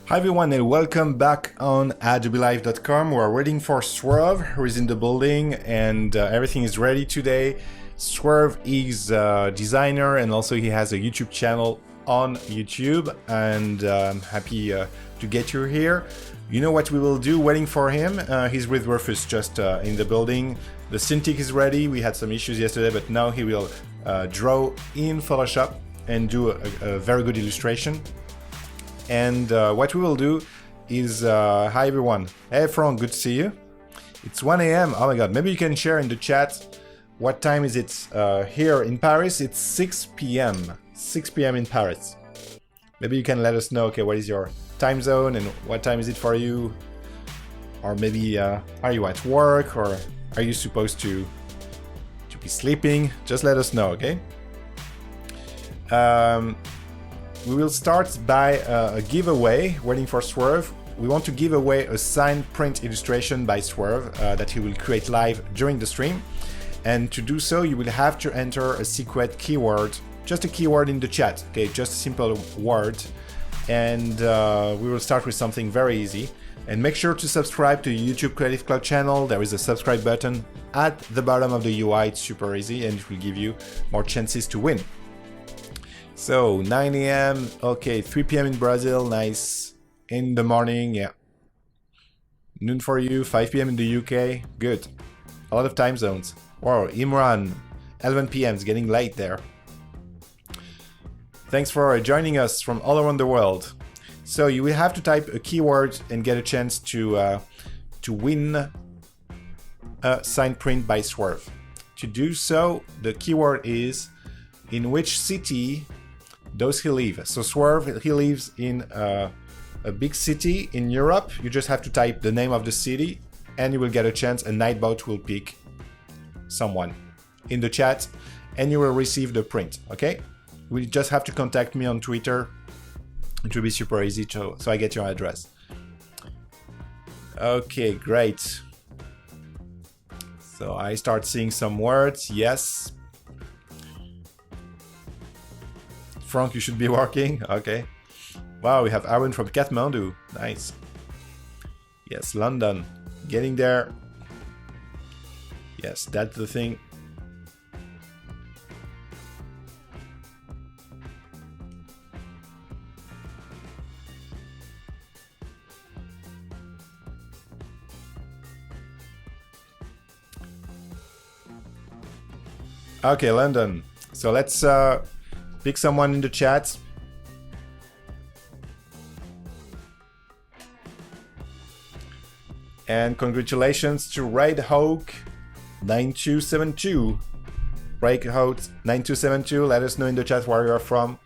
Hi everyone and welcome back on adobelive.com. We're waiting for Swerve, who is in the building, and everything is ready today. Swerve is a designer and also he has a YouTube channel on YouTube, and I'm happy to get you here. You know what we will do waiting for him. He's with Rufus just in the building. The Cintiq is ready. We had some issues yesterday, but now he will draw in Photoshop and do a very good illustration. And what we will do is, hi everyone. Hey Frank, good to see you. It's 1 a.m. Oh my god, maybe you can share in the chat what time is it here in Paris. It's 6 p.m. 6 p.m. in Paris. Maybe you can let us know, okay, what is your time zone and what time is it for you? Or maybe are you at work, or are you supposed to be sleeping? Just let us know, okay? We will start by a giveaway, waiting for Swerve. We want to give away a signed print illustration by Swerve that he will create live during the stream. And to do so, you will have to enter a secret keyword, just a keyword in the chat, okay, just a simple word. And we will start with something very easy. And make sure to subscribe to the YouTube Creative Cloud channel. There is a subscribe button at the bottom of the UI. It's super easy and it will give you more chances to win. So 9 a.m. okay, 3 p.m. in Brazil, nice. In the morning, yeah. Noon for you, 5 p.m. in the UK, good. A lot of time zones. Wow, Imran, 11 p.m. is getting late there. Thanks for joining us from all around the world. So you will have to type a keyword and get a chance to win a signed print by Swerve. To do so, the keyword is in which city does he live? So Swerve, he lives in a big city in Europe. You just have to type the name of the city and you will get a chance. A Nightbot will pick someone in the chat and you will receive the print, okay? You just have to contact me on Twitter. It will be super easy so I get your address. Okay, great. So I start seeing some words, yes. Frank, you should be working. Okay. Wow, we have Aaron from Kathmandu. Nice. Yes, London. Getting there. Yes, that's the thing. Okay, London. So let's pick someone in the chat. And congratulations to Raidhawk 9272. Raidhawk 9272, let us know in the chat where you are from.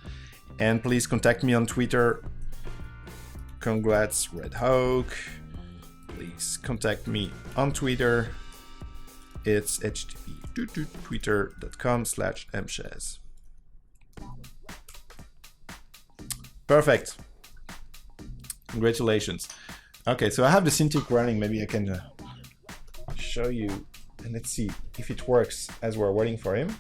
And please contact me on Twitter. Congrats, Raidhawk. Please contact me on Twitter. It's http://twitter.com/mshez. Perfect. Congratulations. Okay, so I have the Cintiq running. Maybe I can show you, and let's see if it works as we're waiting for him.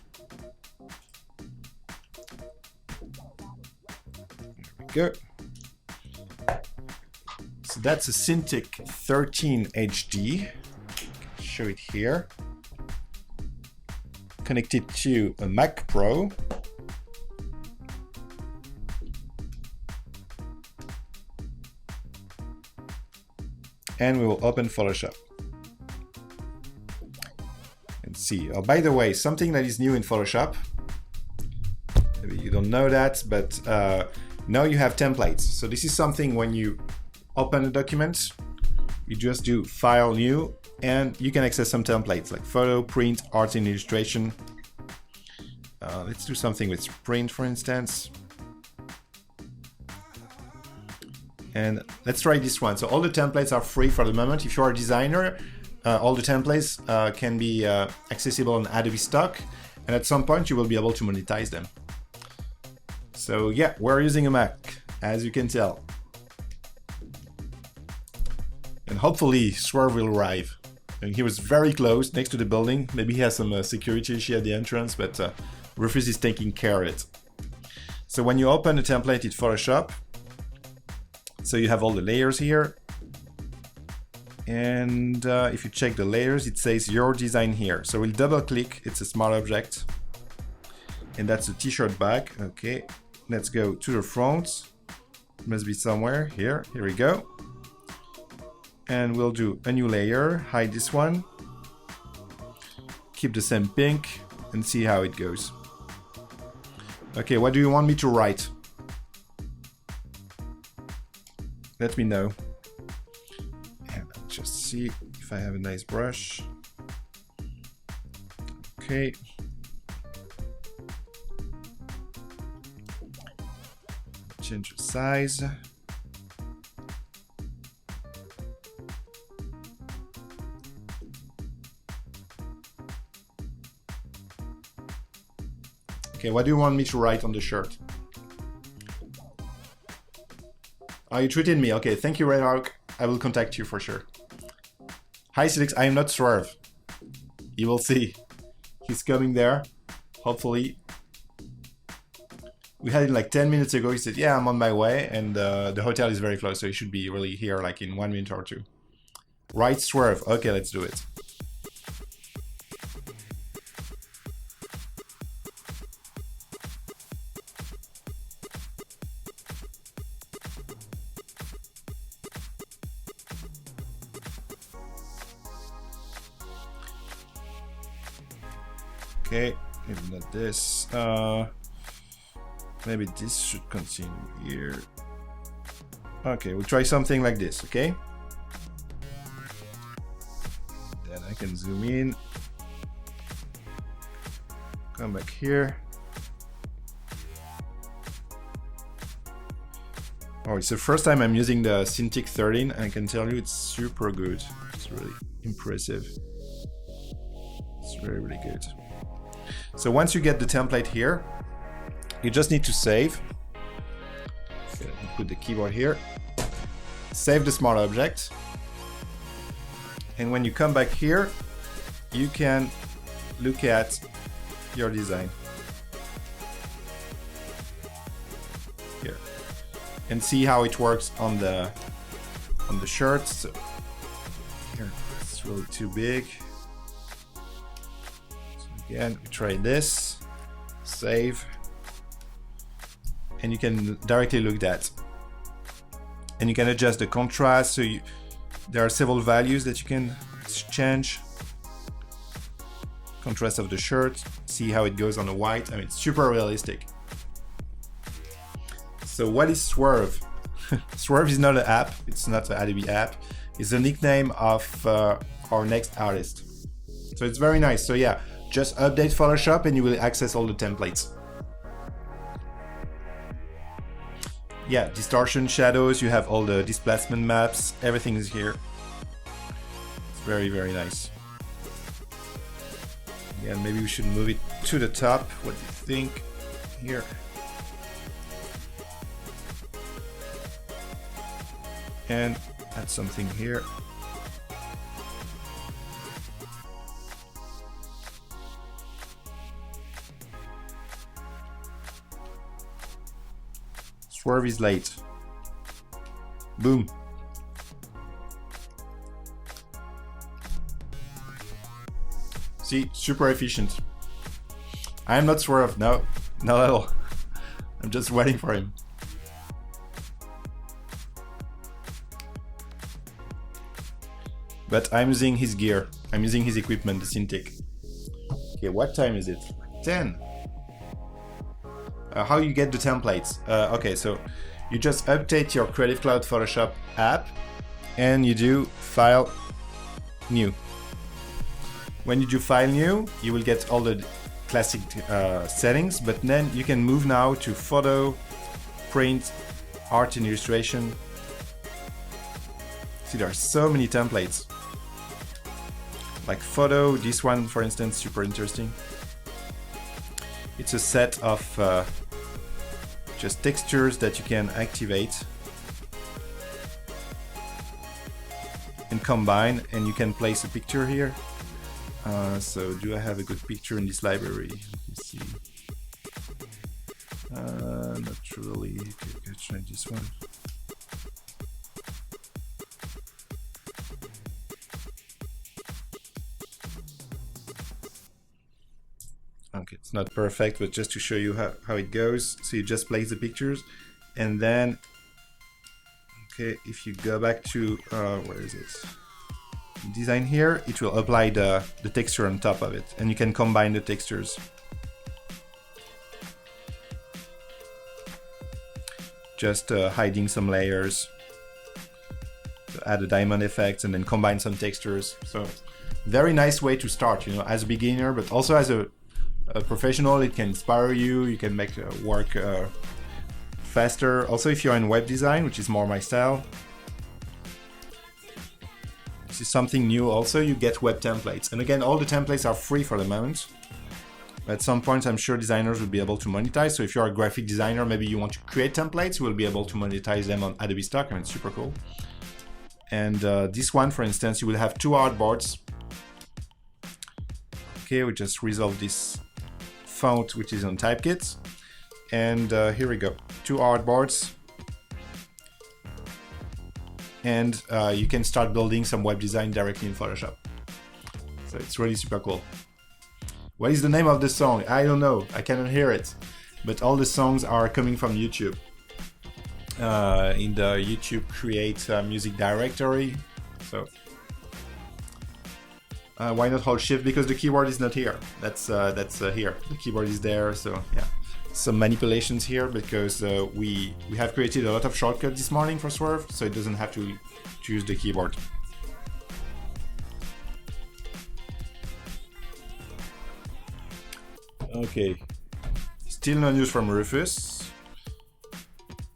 There we go. So that's a Cintiq 13 HD. Show it here. Connected to a Mac Pro. And we will open Photoshop and see. Oh, by the way, something that is new in Photoshop, maybe you don't know that, but now you have templates. So this is something when you open a document, you just do File, New, and you can access some templates like photo, print, art, and illustration. Let's do something with print, for instance. And let's try this one. So all the templates are free for the moment. If you're a designer, all the templates can be accessible on Adobe Stock. And at some point, you will be able to monetize them. So yeah, we're using a Mac, as you can tell. And hopefully Swerve will arrive. And he was very close, next to the building. Maybe he has some security issue at the entrance, but Rufus is taking care of it. So when you open a template in Photoshop, So you have all the layers here. And if you check the layers, it says your design here. So we'll double click, it's a smart object. And that's a t-shirt back. Okay, let's go to the front. It must be somewhere here. Here we go. And we'll do a new layer, hide this one. Keep the same pink and see how it goes. Okay, what do you want me to write? Let me know. And I'll just see if I have a nice brush. Okay. Change the size. Okay, what do you want me to write on the shirt? Oh, you tweeted me. Okay, thank you, Red Arc. I will contact you for sure. Hi, Silix. I am not Swerve. You will see. He's coming there, hopefully. We had it like 10 minutes ago. He said, yeah, I'm on my way. And the hotel is very close, so he should be really here like in 1 minute or two. Right, Swerve. Okay, let's do it. Okay, maybe not this. Maybe this should continue here. Okay, we'll try something like this, okay? Then I can zoom in. Come back here. Oh, it's the first time I'm using the Cintiq 13, and I can tell you it's super good. It's really impressive. It's really, really good. So once you get the template here, you just need to save. Okay, let me put the keyboard here. Save the smart object. And when you come back here, you can look at your design. Here. And see how it works on the shirt. So here, it's really too big. Again, we try this, save, and you can directly look at that. And you can adjust the contrast, so there are several values that you can change. Contrast of the shirt, see how it goes on the white. I mean, it's super realistic. So what is Swerve? Swerve is not an app, it's not an Adobe app. It's the nickname of our next artist. So it's very nice. So yeah. Just update Photoshop and you will access all the templates. Yeah, distortion, shadows, you have all the displacement maps, everything is here. It's very, very nice. Yeah, maybe we should move it to the top. What do you think? Here. And add something here. Swerve is late. Boom. See, super efficient. I am not Swerve, no, not at all. I'm just waiting for him. But I'm using his gear. I'm using his equipment, the Cintiq. Okay, what time is it? 10. How you get the templates? Okay, so you just update your Creative Cloud Photoshop app and you do File, New. When you do File, New, you will get all the classic settings, but then you can move now to Photo, Print, Art and Illustration. See, there are so many templates. Like Photo, this one for instance, super interesting. It's a set of just textures that you can activate and combine, and you can place a picture here. So do I have a good picture in this library? Let me see. Not really. Okay, try this one. Okay, it's not perfect, but just to show you how it goes. So you just place the pictures, and then, okay, if you go back to, where is it? Design here, it will apply the texture on top of it, and you can combine the textures. Just hiding some layers, to add a diamond effect, and then combine some textures. So very nice way to start, you know, as a beginner, but also as a professional. It can inspire you. You can make work faster. Also, if you're in web design, which is more my style, this is something new. Also, you get web templates, and again, all the templates are free for the moment. At some point, I'm sure designers will be able to monetize. So if you're a graphic designer, maybe you want to create templates, you will be able to monetize them on Adobe Stock, and it's super cool. And this one, for instance, you will have 2 artboards. Okay, we just resolve this font, which is on Typekit. And here we go, 2 artboards. And you can start building some web design directly in Photoshop. So it's really super cool. What is the name of the song? I don't know, I cannot hear it. But all the songs are coming from YouTube. In the YouTube Create Music directory. So why not hold Shift? Because the keyboard is not here. That's here. The keyboard is there. So yeah, some manipulations here because we have created a lot of shortcuts this morning for Swerve, so it doesn't have to use the keyboard. Okay, still no news from Rufus.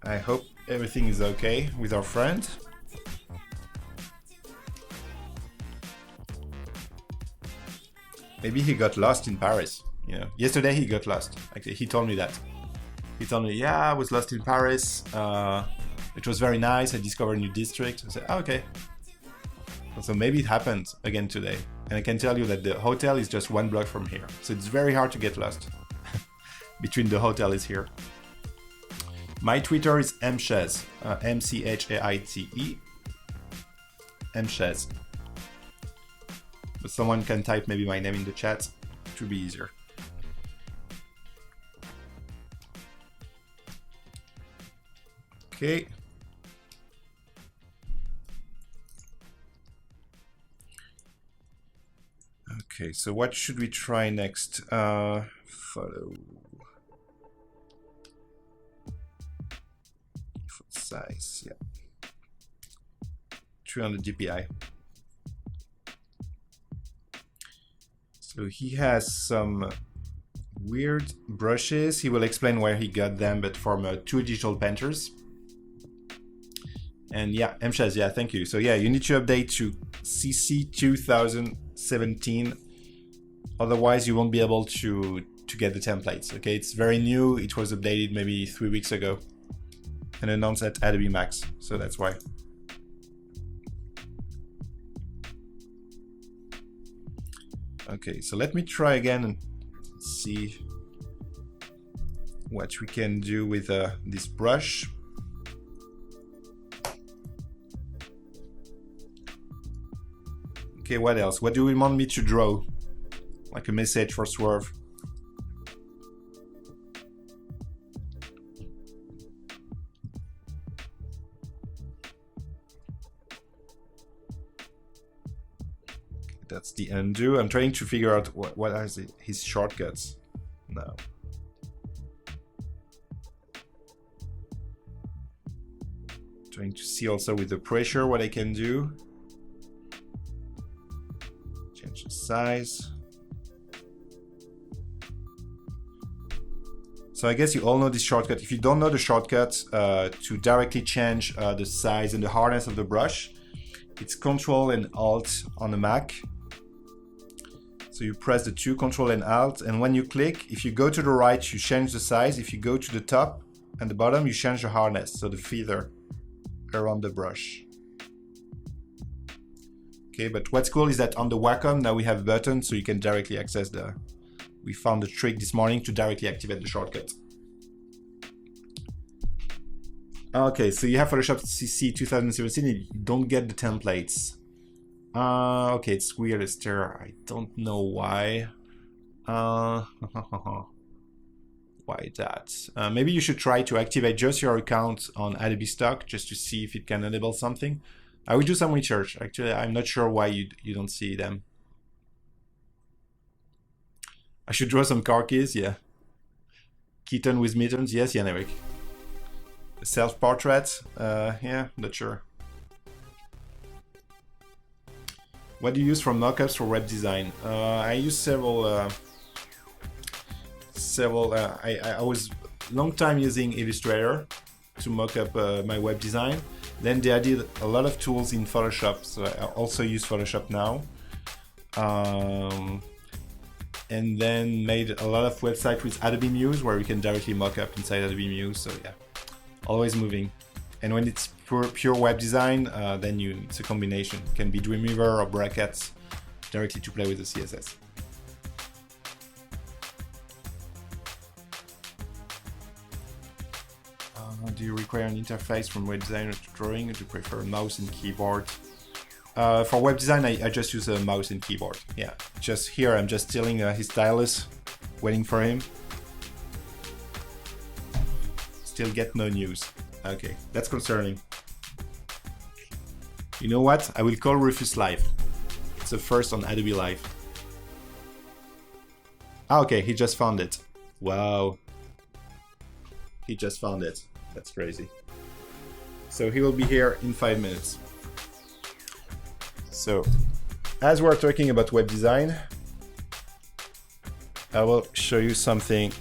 I hope everything is okay with our friend. Maybe he got lost in Paris. You know, yesterday he got lost. Actually, he told me that. He told me, yeah, I was lost in Paris. It was very nice. I discovered a new district. I said, oh, okay. So maybe it happened again today. And I can tell you that the hotel is just 1 block from here. So it's very hard to get lost. Between the hotel is here. My Twitter is mchaise, M-C-H-A-I-T-E, mchaise. But someone can type maybe my name in the chat to be easier. Okay. Okay, so what should we try next? Photo. Font size, yeah. 300 dpi. So he has some weird brushes. He will explain where he got them, but from 2 digital painters. And yeah, mchaise, yeah, thank you. So yeah, you need to update to CC 2017. Otherwise, you won't be able to get the templates. Okay, it's very new. It was updated maybe 3 weeks ago and announced at Adobe Max. So that's why. Okay, so let me try again and see what we can do with this brush. Okay, what else? What do we want me to draw? Like a message for Swerve. Okay, that's the undo. I'm trying to figure out what are his shortcuts now. Trying to see also with the pressure what I can do. Change the size. So I guess you all know this shortcut. If you don't know the shortcut to directly change the size and the hardness of the brush, it's Control and Alt on the Mac. So you press the 2 Control and Alt, and when you click, if you go to the right, you change the size. If you go to the top and the bottom, you change the hardness, so the feather around the brush. Okay, but what's cool is that on the Wacom now we have buttons, so you can directly access the. We found a trick this morning to directly activate the shortcut. Okay, so you have Photoshop CC 2017, you don't get the templates. Okay, it's weird, Esther. I don't know why. Why that? Maybe you should try to activate just your account on Adobe Stock just to see if it can enable something. I will do some research. Actually, I'm not sure why you don't see them. I should draw some car keys, yeah. Kitten with mittens, yes, Yannick. Self-portrait, yeah, not sure. What do you use for mockups for web design? I use several. I was long time using Illustrator to mock up my web design. Then they added a lot of tools in Photoshop, so I also use Photoshop now. And then made a lot of websites with Adobe Muse where we can directly mock up inside Adobe Muse. So yeah, always moving. And when it's pure web design, then it's a combination. It can be Dreamweaver or brackets directly to play with the CSS. Do you require an interface from web designer to drawing, or do you prefer mouse and keyboard? For web design, I just use a mouse and keyboard. Yeah, just here I'm just stealing his stylus, waiting for him. Still get no news. Okay, that's concerning. You know what? I will call Rufus live. It's the first on Adobe Live. Ah, okay, he just found it. Wow. He just found it. That's crazy. So he will be here in 5 minutes. So, as we're talking about web design, I will show you something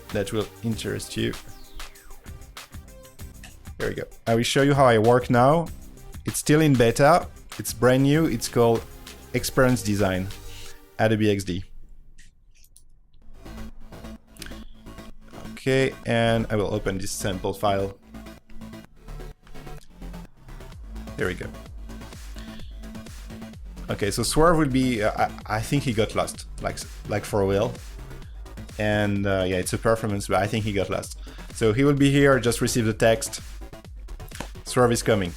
that will interest you. Here we go. I will show you how I work now. It's still in beta. It's brand new. It's called Experience Design, Adobe XD. Okay, and I will open this sample file. There we go. Okay, so Swerve will be, I think he got lost, like for a while. And yeah, it's a performance, but I think he got lost. So he will be here, just receive the text. Swerve is coming.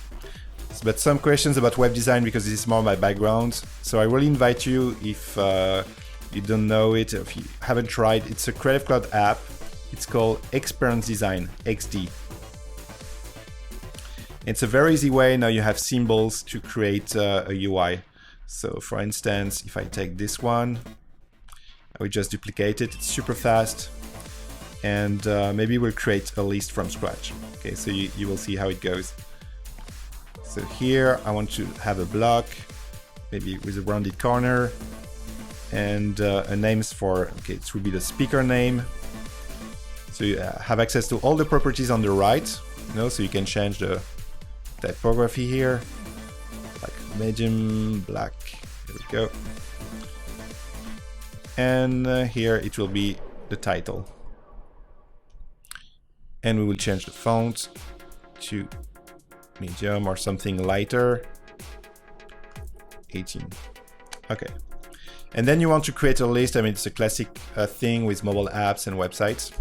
But some questions about web design, because this is more my background. So I really invite you, if you don't know it, if you haven't tried, it's a Creative Cloud app. It's called Experience Design, XD. It's a very easy way. Now you have symbols to create a UI. So for instance, if I take this one, I will just duplicate it. It's super fast. And maybe we'll create a list from scratch. Okay, so you will see how it goes. So here I want to have a block, maybe with a rounded corner, and a names for, okay, it will be the speaker name. So you have access to all the properties on the right, so you can change the typography here, like medium, black, there we go. And here it will be the title. And we will change the font to medium or something lighter, 18. Okay. And then you want to create a list. I mean, it's a classic thing with mobile apps and websites.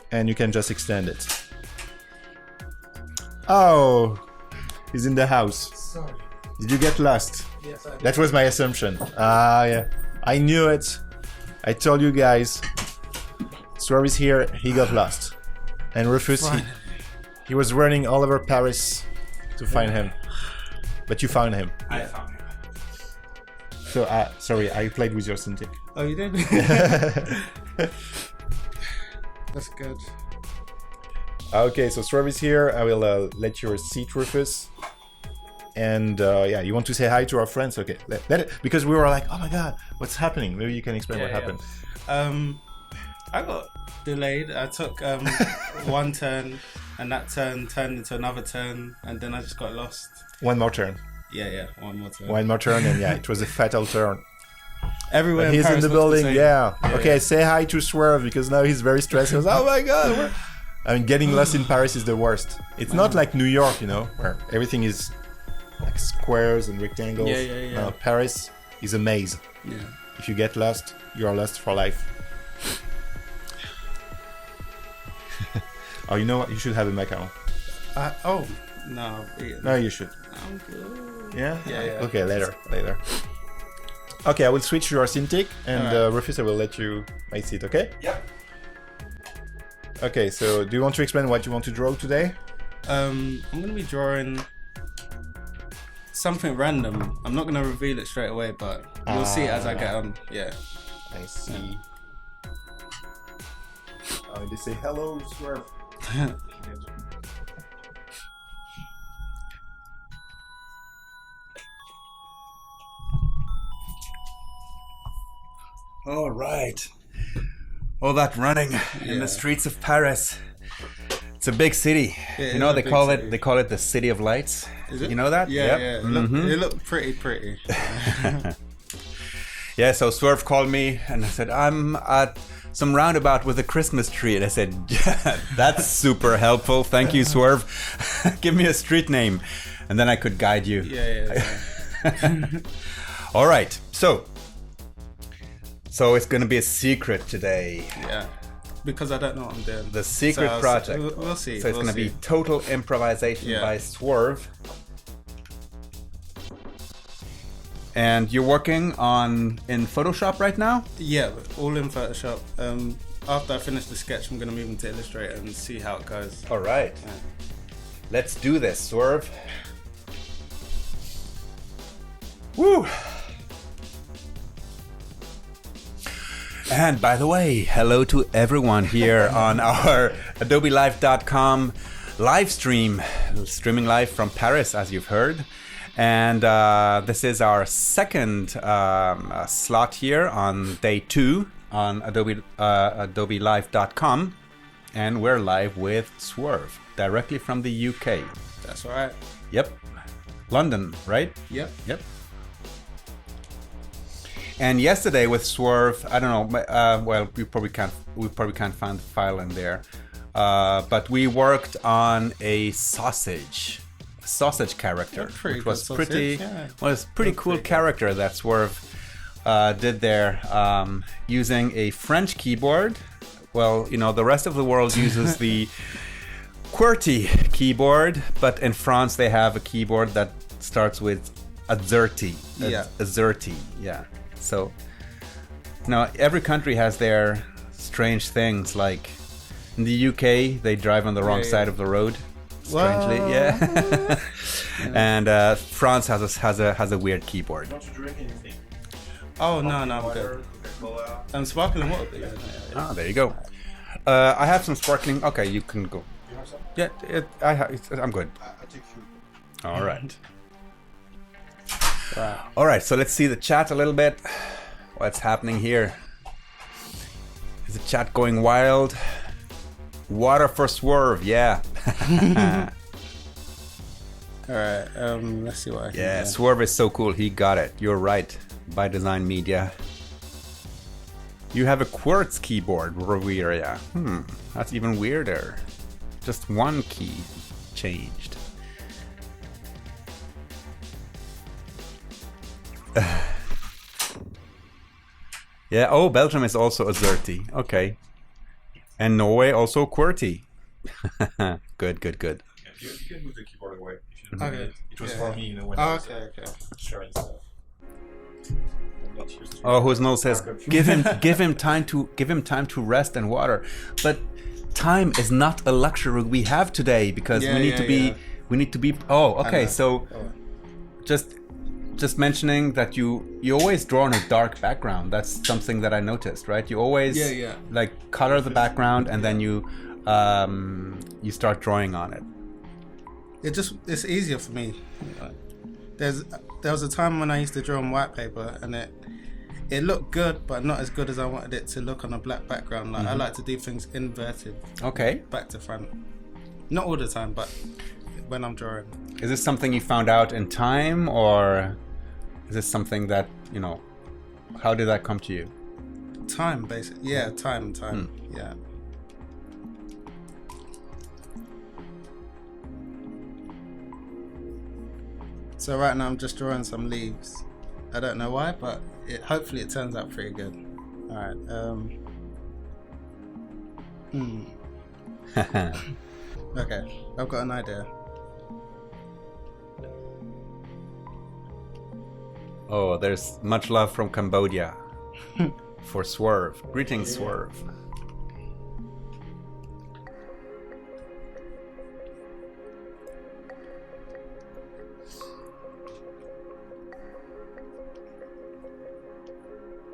And you can just extend it. Oh, he's in the house. Sorry. Did you get lost? Yes, I did. That was my assumption. Ah, yeah. I knew it. I told you guys. Swerve is here. He got lost. And Rufus, he was running all over Paris to find him. But you found him. I found him. So, sorry, I played with your syntax. Oh, you did? That's good. Okay, so Swerve is here. I will let you seat Rufus. And yeah, you want to say hi to our friends? Okay, let it, because we were like, oh my god, what's happening? Maybe you can explain what happened. I got delayed. I took one turn, and that turn turned into another turn, and then I just got lost. One more turn. Yeah, one more turn. One more turn, and yeah, it was a fatal turn. Everywhere. But he's in the building, yeah. Okay, yeah. say hi to Swerve, because now he's very stressed. He goes, oh my god. I mean, getting lost in Paris is the worst. It's not like New York, where everything is like squares and rectangles. Yeah. No, Paris is a maze. Yeah. If you get lost, you are lost for life. Oh, you know what? You should have a Macau. Oh, no. No, you should. I'm good. Yeah? Yeah. Okay, later. Okay, I will switch your Cintiq, and Alright. Rufus, I will let you my seat, okay? Yep. Okay, so do you want to explain what you want to draw today? I'm gonna be drawing something random. I'm not gonna reveal it straight away, but you'll see it as I get on. Yeah. I see. They say hello, Swerve. All right. All that running in Yeah. the streets of Paris. It's a big city. It You know is a they big call city. it the city of lights. Is it? You know that? Yeah, Yep. yeah. Mhm. It looked pretty. Yeah, so Swerve called me and I said, I'm at some roundabout with a Christmas tree. And I said, yeah, that's super helpful. Thank you, Swerve. Give me a street name. And then I could guide you. Yeah. All right, so it's going to be a secret today. Yeah. Because I don't know what I'm doing. The secret project. We'll see. So it's going to be total improvisation Yeah. by Swerve. And you're working in Photoshop right now? Yeah, all in Photoshop. After I finish the sketch, I'm gonna move into Illustrator and see how it goes. All right. Yeah. Let's do this, Swerve. Woo! And by the way, hello to everyone here on our AdobeLive.com live stream, streaming live from Paris, as you've heard. And this is our second slot here on day 2 on AdobeLive.com. And we're live with Swerve, directly from the UK. That's right. Yep. London, right? Yep. Yep. And yesterday with Swerve, I don't know. Well, we probably can't find the file in there. But we worked on a sausage character, Yeah, pretty which was good sausage, pretty. yeah. Well, it's pretty Looked cool pretty good. character that Swerve did there, using a French keyboard. Well, you know, the rest of the world uses the QWERTY keyboard, but in France they have a keyboard that starts with AZERTY. Yeah. AZERTY, yeah. So now every country has their strange things. Like in the UK, they drive on the wrong Yeah. side of the road. Strangely, Wow. yeah. And France has a weird keyboard. Want to drink anything? Oh no, I'm good. Coca-Cola. Sparkling water. Yeah. Ah, there you go. I have some sparkling. Okay, you can go. You have some? Yeah, I'm good. I take you. All right. Right. All right, so let's see the chat a little bit. What's happening here? Is the chat going wild? Water for Swerve, yeah. All right. Let's see what I can Yeah, do. Swerve is so cool. He got it. You're right. By Design Media. You have a quartz keyboard, Roveria. That's even weirder. Just one key changed. Yeah, oh, Belgium is also AZERTY. Okay. And Norway also QWERTY. Good. You can move the keyboard away. If you don't Okay. need it. It was Yeah. for me, you know, when I Oh, was okay. sharing stuff. Oh, Husnol says give him time to rest and water. But time is not a luxury we have today because Yeah, we need yeah, to be yeah. we need to be. Oh, okay. know. So just mentioning that you always draw on a dark background. That's something that I noticed, right? You always Yeah. like color the background and then you start drawing on it. It's easier for me. There was a time when I used to draw on white paper and it looked good, but not as good as I wanted it to look on a black background. Like I like to do things inverted, Okay. back to front. Not all the time, but when I'm drawing. Is this something you found out in time, or is this something that, you know, how did that come to you? Time, basically. Yeah, time. Yeah. So right now I'm just drawing some leaves. I don't know why, but hopefully it turns out pretty good. All right. Okay, I've got an idea. Oh, there's much love from Cambodia for Swerve. Greetings, Swerve.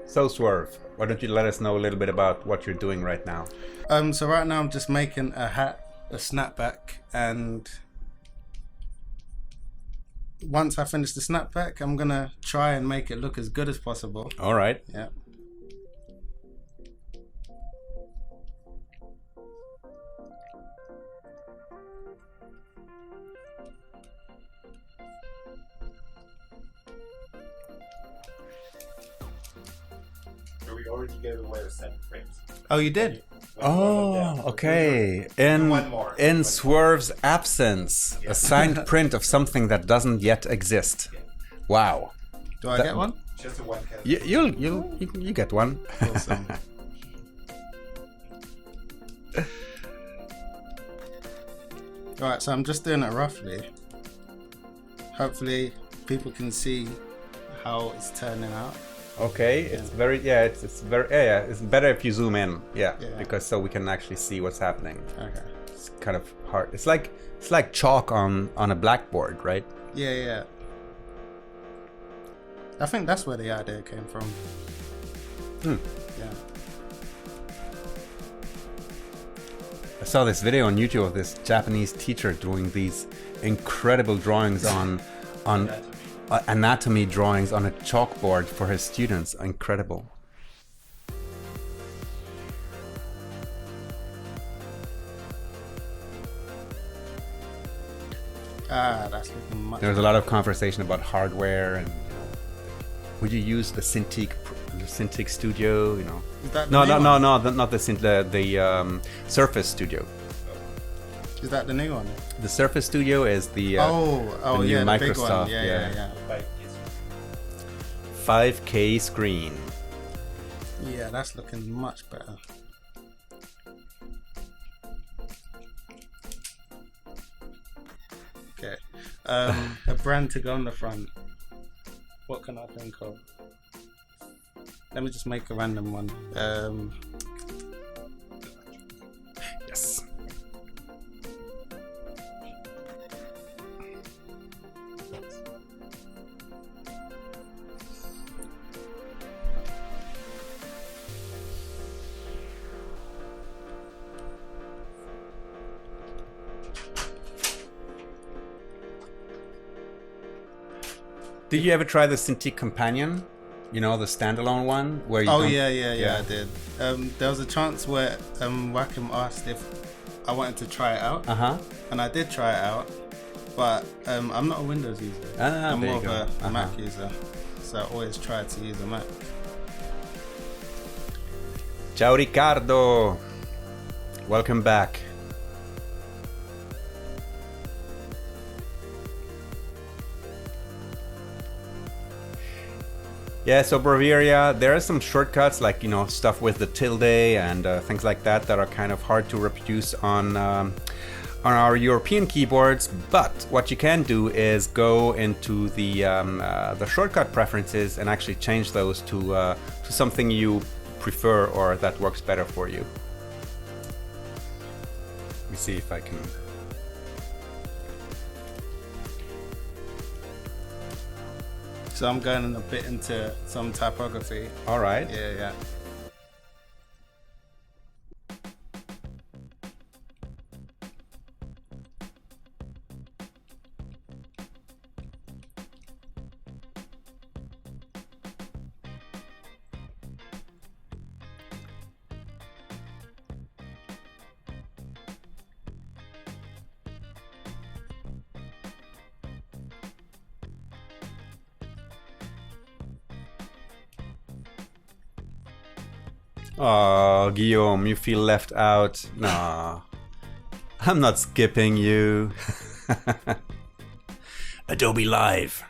So Swerve, why don't you let us know a little bit about what you're doing right now? So right now I'm just making a hat, a snapback, and once I finish the snapback, I'm gonna try and make it look as good as possible. All right. Yeah. We already gave away a set print. Oh, you did? Oh, okay. In Swerve's absence, a signed print of something that doesn't yet exist. Wow. Do I get one? Just a one can. You get one. Awesome. Alright, so I'm just doing it roughly. Hopefully people can see how it's turning out. Okay, it's very it's very it's better if you zoom in, Yeah. because so we can actually see what's happening. Okay. It's kind of hard. It's like chalk on a blackboard, right? Yeah. I think that's where the idea came from. Yeah. I saw this video on YouTube of this Japanese teacher doing these incredible drawings on anatomy drawings on a chalkboard for his students. Incredible. That's looking much. There's a lot of conversation about hardware and would you use the Cintiq Studio? You know. Is that the No, new no, one? no, no, not the Surface Studio. Is that the new one? The Surface Studio is the Oh, new yeah, the big Microsoft, one. Yeah. 5K screen. Yeah, that's looking much better. Okay. A brand to go on the front. What can I think of? Let me just make a random one. Yes. Did you ever try the Cintiq Companion? You know, the standalone one where you Oh don't- yeah, I did. There was a chance where Wacom asked if I wanted to try it out, Uh-huh. and I did try it out, but I'm not a Windows user. I'm there more you of go. a Mac user, so I always try to use a Mac. Ciao Ricardo. Welcome back. Yeah, so Braveria, there are some shortcuts like, you know, stuff with the tilde and things like that that are kind of hard to reproduce on our European keyboards. But what you can do is go into the shortcut preferences and actually change those to something you prefer or that works better for you. Let me see if I can. So I'm going a bit into some typography. All right. Yeah. Oh, Guillaume, you feel left out. Nah, I'm not skipping you. Adobe Live.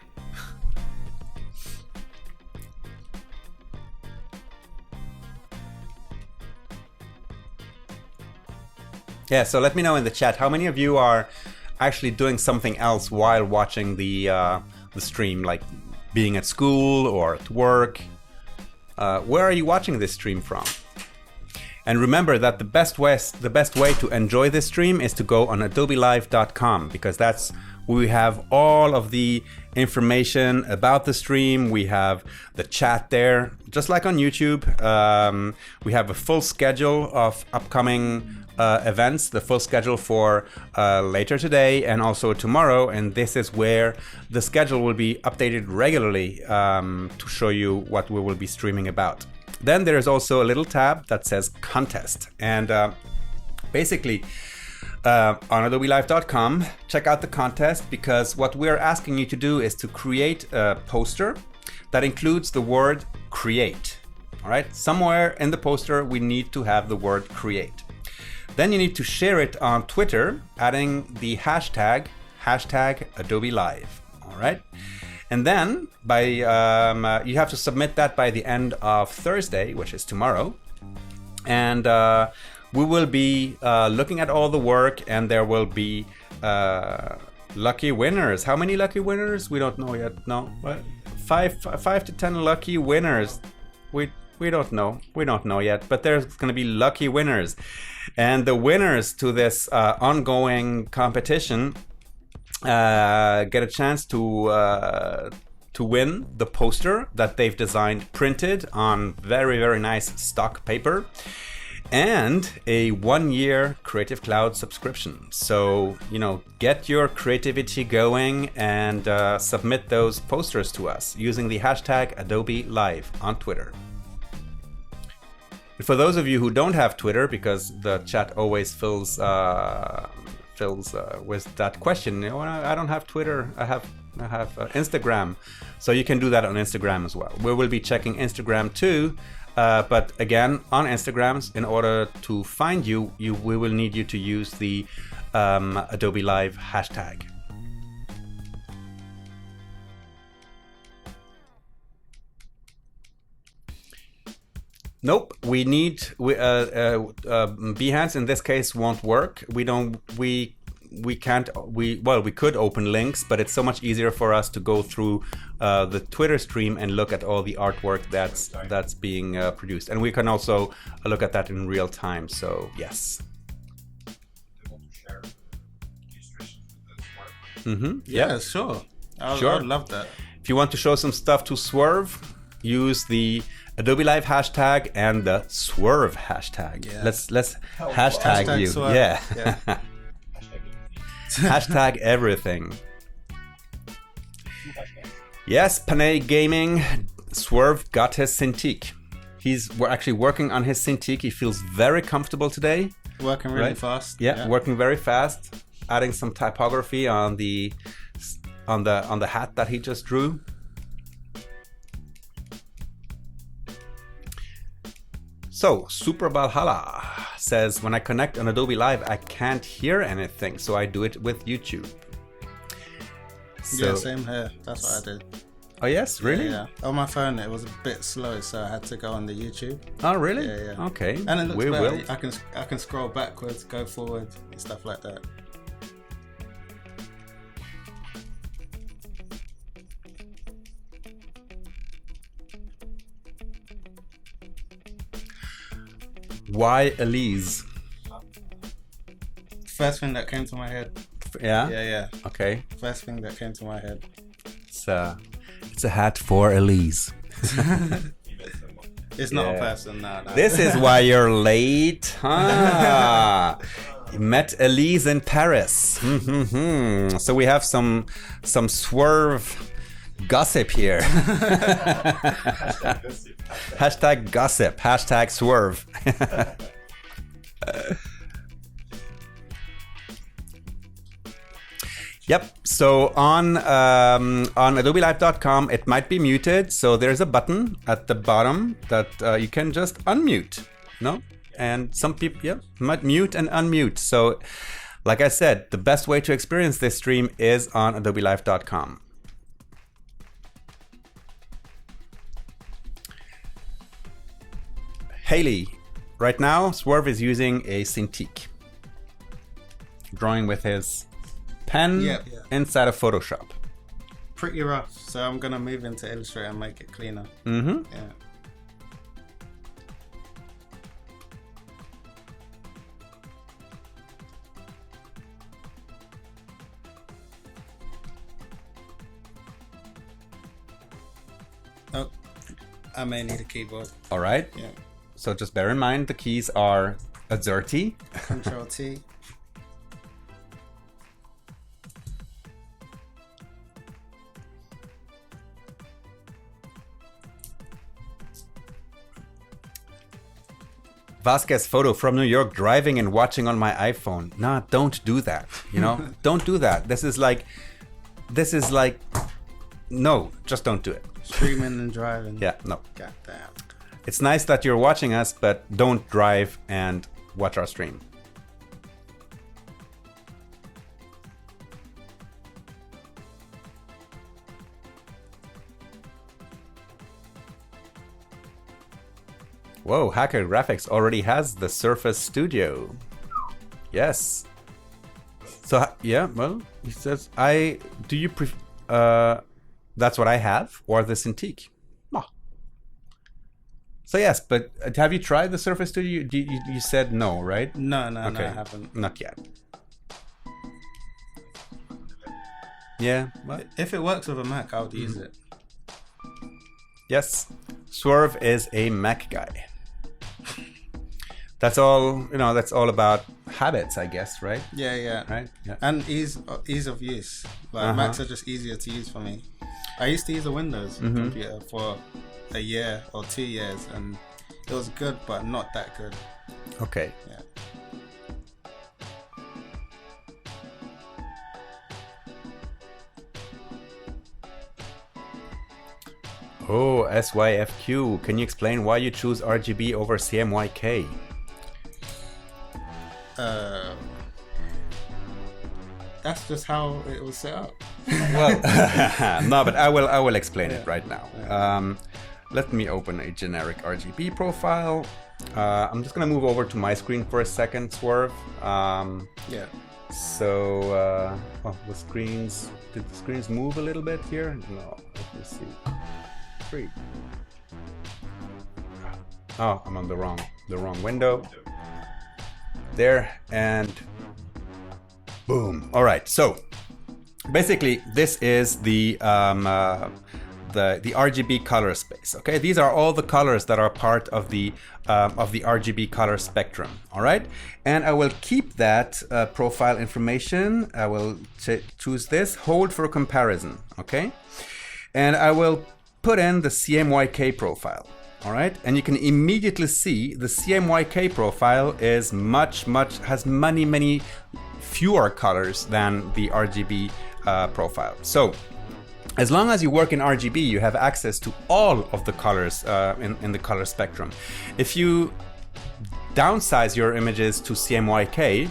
Yeah, so let me know in the chat how many of you are actually doing something else while watching the stream, like being at school or at work. Where are you watching this stream from? And remember that the best way to enjoy this stream is to go on adobelive.com, because that's where we have all of the information about the stream. We have the chat there, just like on YouTube. We have a full schedule of upcoming events, the full schedule for later today and also tomorrow. And this is where the schedule will be updated regularly to show you what we will be streaming about. Then there is also a little tab that says contest. And basically, on adobelive.com, check out the contest, because what we're asking you to do is to create a poster that includes the word create. All right, somewhere in the poster we need to have the word create. Then you need to share it on Twitter, adding the hashtag Adobe Live. All right, and then you have to submit that by the end of Thursday, which is tomorrow, and we will be looking at all the work, and there will be lucky winners. How many lucky winners? We don't know yet. No, what? 5 to 10 lucky winners. We don't know. We don't know yet. But there's going to be lucky winners, and the winners to this ongoing competition get a chance to win the poster that they've designed, printed on very, very nice stock paper, and a 1-year Creative Cloud subscription. So, get your creativity going and submit those posters to us using the hashtag Adobe Live on Twitter. And for those of you who don't have Twitter, because the chat always fills with that question, I don't have Twitter, I have Instagram. So you can do that on Instagram as well. We will be checking Instagram too. But again, on Instagrams, in order to find you, we will need you to use the Adobe Live hashtag. Nope, Behance in this case won't work. We could open links, but it's so much easier for us to go through the Twitter stream and look at all the artwork that's being produced, and we can also look at that in real time. So yes. Yeah, sure. I would love that. If you want to show some stuff to Swerve, use the Adobe Live hashtag and the Swerve hashtag. Yeah. Let's hashtag you. Swerve. Yeah. Hashtag everything. Yes, Panay Gaming. Swerve got his Cintiq. We're actually working on his Cintiq. He feels very comfortable today. Working really fast. Yeah, working very fast. Adding some typography on the hat that he just drew. So, Super Valhalla says, when I connect on Adobe Live, I can't hear anything, so I do it with YouTube. Yeah, same here. That's what I did. Oh, yes? Really? Yeah. On my phone, it was a bit slow, so I had to go on the YouTube. Oh, really? Yeah. Okay. And it looks better. I can scroll backwards, go forward, and stuff like that. Why Elise? First thing that came to my head. Yeah? Yeah. Okay. First thing that came to my head. It's a hat for Elise. It's not a person, no. This is why you're late. You met Elise in Paris. So we have some Swerve gossip here. Hashtag gossip. Hashtag Swerve. Yep. So on AdobeLive.com, it might be muted. So there's a button at the bottom that you can just unmute. No? And some people, might mute and unmute. So, like I said, the best way to experience this stream is on AdobeLive.com. Haley, right now, Swerve is using a Cintiq, drawing with his pen inside of Photoshop. pretty rough, so I'm gonna move into Illustrator and make it cleaner. Mm-hmm. Yeah. Oh, I may need a keyboard. All right. Yeah. So just bear in mind the keys are AZERTY. Control T. Vasquez photo from New York driving and watching on my iPhone. Nah, don't do that. You know, don't do that. This is like, no, just don't do it. Streaming and driving. Yeah, no. God damn. It's nice that you're watching us, but don't drive and watch our stream. Whoa, Hacker Graphics already has the Surface Studio. Yes. So, yeah, well, he says, do you prefer, that's what I have, or the Cintiq? Oh. So yes, but have you tried the Surface Studio? You said no, right? No, no, Okay. no, I haven't. Not yet. Yeah, well, If it works with a Mac, I would use it. yes. Swerve is a Mac guy. That's all, you know, that's all about habits, I guess, right? Yeah, yeah. Right? Yeah. And ease of use. Like Macs are just easier to use for me. I used to use a Windows computer for a year or 2 years, and it was good, but not that good. Okay. Yeah. Oh, SYFQ. Can you explain why you choose RGB over CMYK? That's just how it was set up. Well, no, but I will explain it right now. Let me open a generic RGB profile. I'm just gonna move over to my screen for a second, Swerve. Yeah. So, oh, the screens. Did the screens move a little bit here? No. Let me see. 3. Oh, I'm on the wrong window. There, and boom. All right. So basically, this is the RGB color space. Okay, these are all the colors that are part of the RGB color spectrum. All right, and I will keep that profile information. I will choose this, hold for comparison. Okay, and I will put in the CMYK profile. All right, and you can immediately see the CMYK profile is has many fewer colors than the RGB profile. So as long as you work in RGB, you have access to all of the colors in the color spectrum. If you downsize your images to CMYK,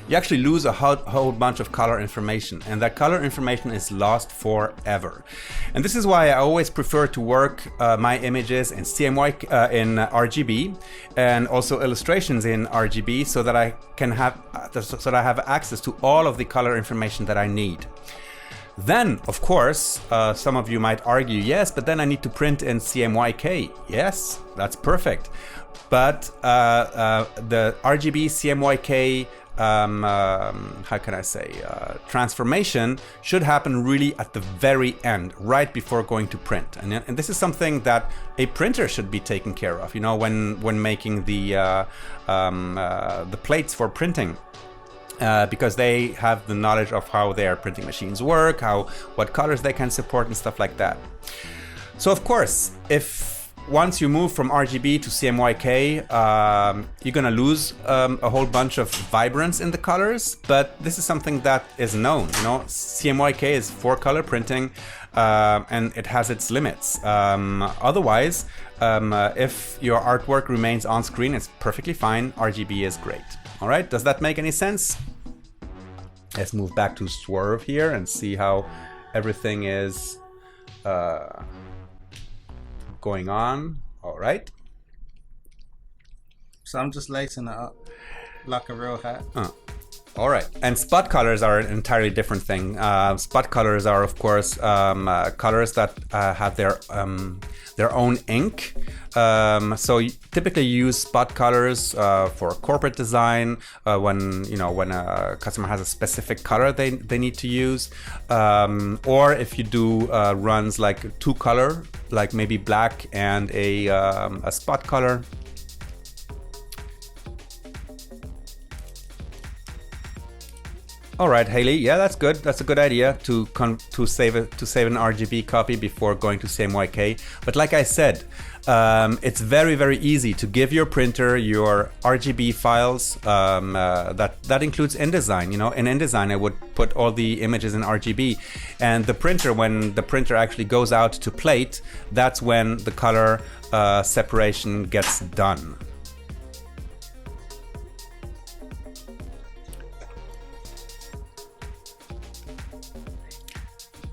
you actually lose a whole bunch of color information, and that color information is lost forever. And this is why I always prefer to work my images in CMYK in RGB, and also illustrations in RGB, so that I can have I have access to all of the color information that I need. Then, of course, some of you might argue, yes, but then I need to print in CMYK. Yes, that's perfect. But the RGB CMYK, how can I say, transformation should happen really at the very end, right before going to print. And this is something that a printer should be taking care of, you know, when making the plates for printing. Because they have the knowledge of how their printing machines work, what colors they can support and stuff like that. So of course, once you move from RGB to CMYK, you're gonna lose a whole bunch of vibrance in the colors, but this is something that is known. You know, CMYK is for color printing, and it has its limits. Otherwise, if your artwork remains on screen, it's perfectly fine. RGB is great. All right, does that make any sense? Let's move back to Swerve here and see how everything is going on. All right. So I'm just lacing it up like a real hat. All right, and spot colors are an entirely different thing. Spot colors are, of course, colors that have their own ink. So typically you use spot colors for corporate design when a customer has a specific color they need to use, or if you do runs like two color, like maybe black and a spot color. All right, Haley. Yeah, that's good. That's a good idea to save an RGB copy before going to CMYK. But like I said, it's very, very easy to give your printer your RGB files. That includes InDesign. In InDesign, I would put all the images in RGB, and the printer, when the printer actually goes out to plate, that's when the color separation gets done.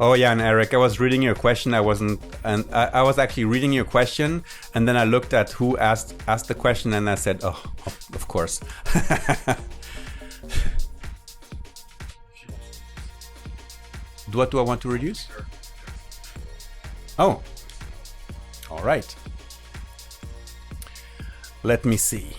Oh yeah, and Eric, I was reading your question. I was actually reading your question, and then I looked at who asked the question, and I said, "Oh, of course." What do I want to reduce? Oh, all right. Let me see.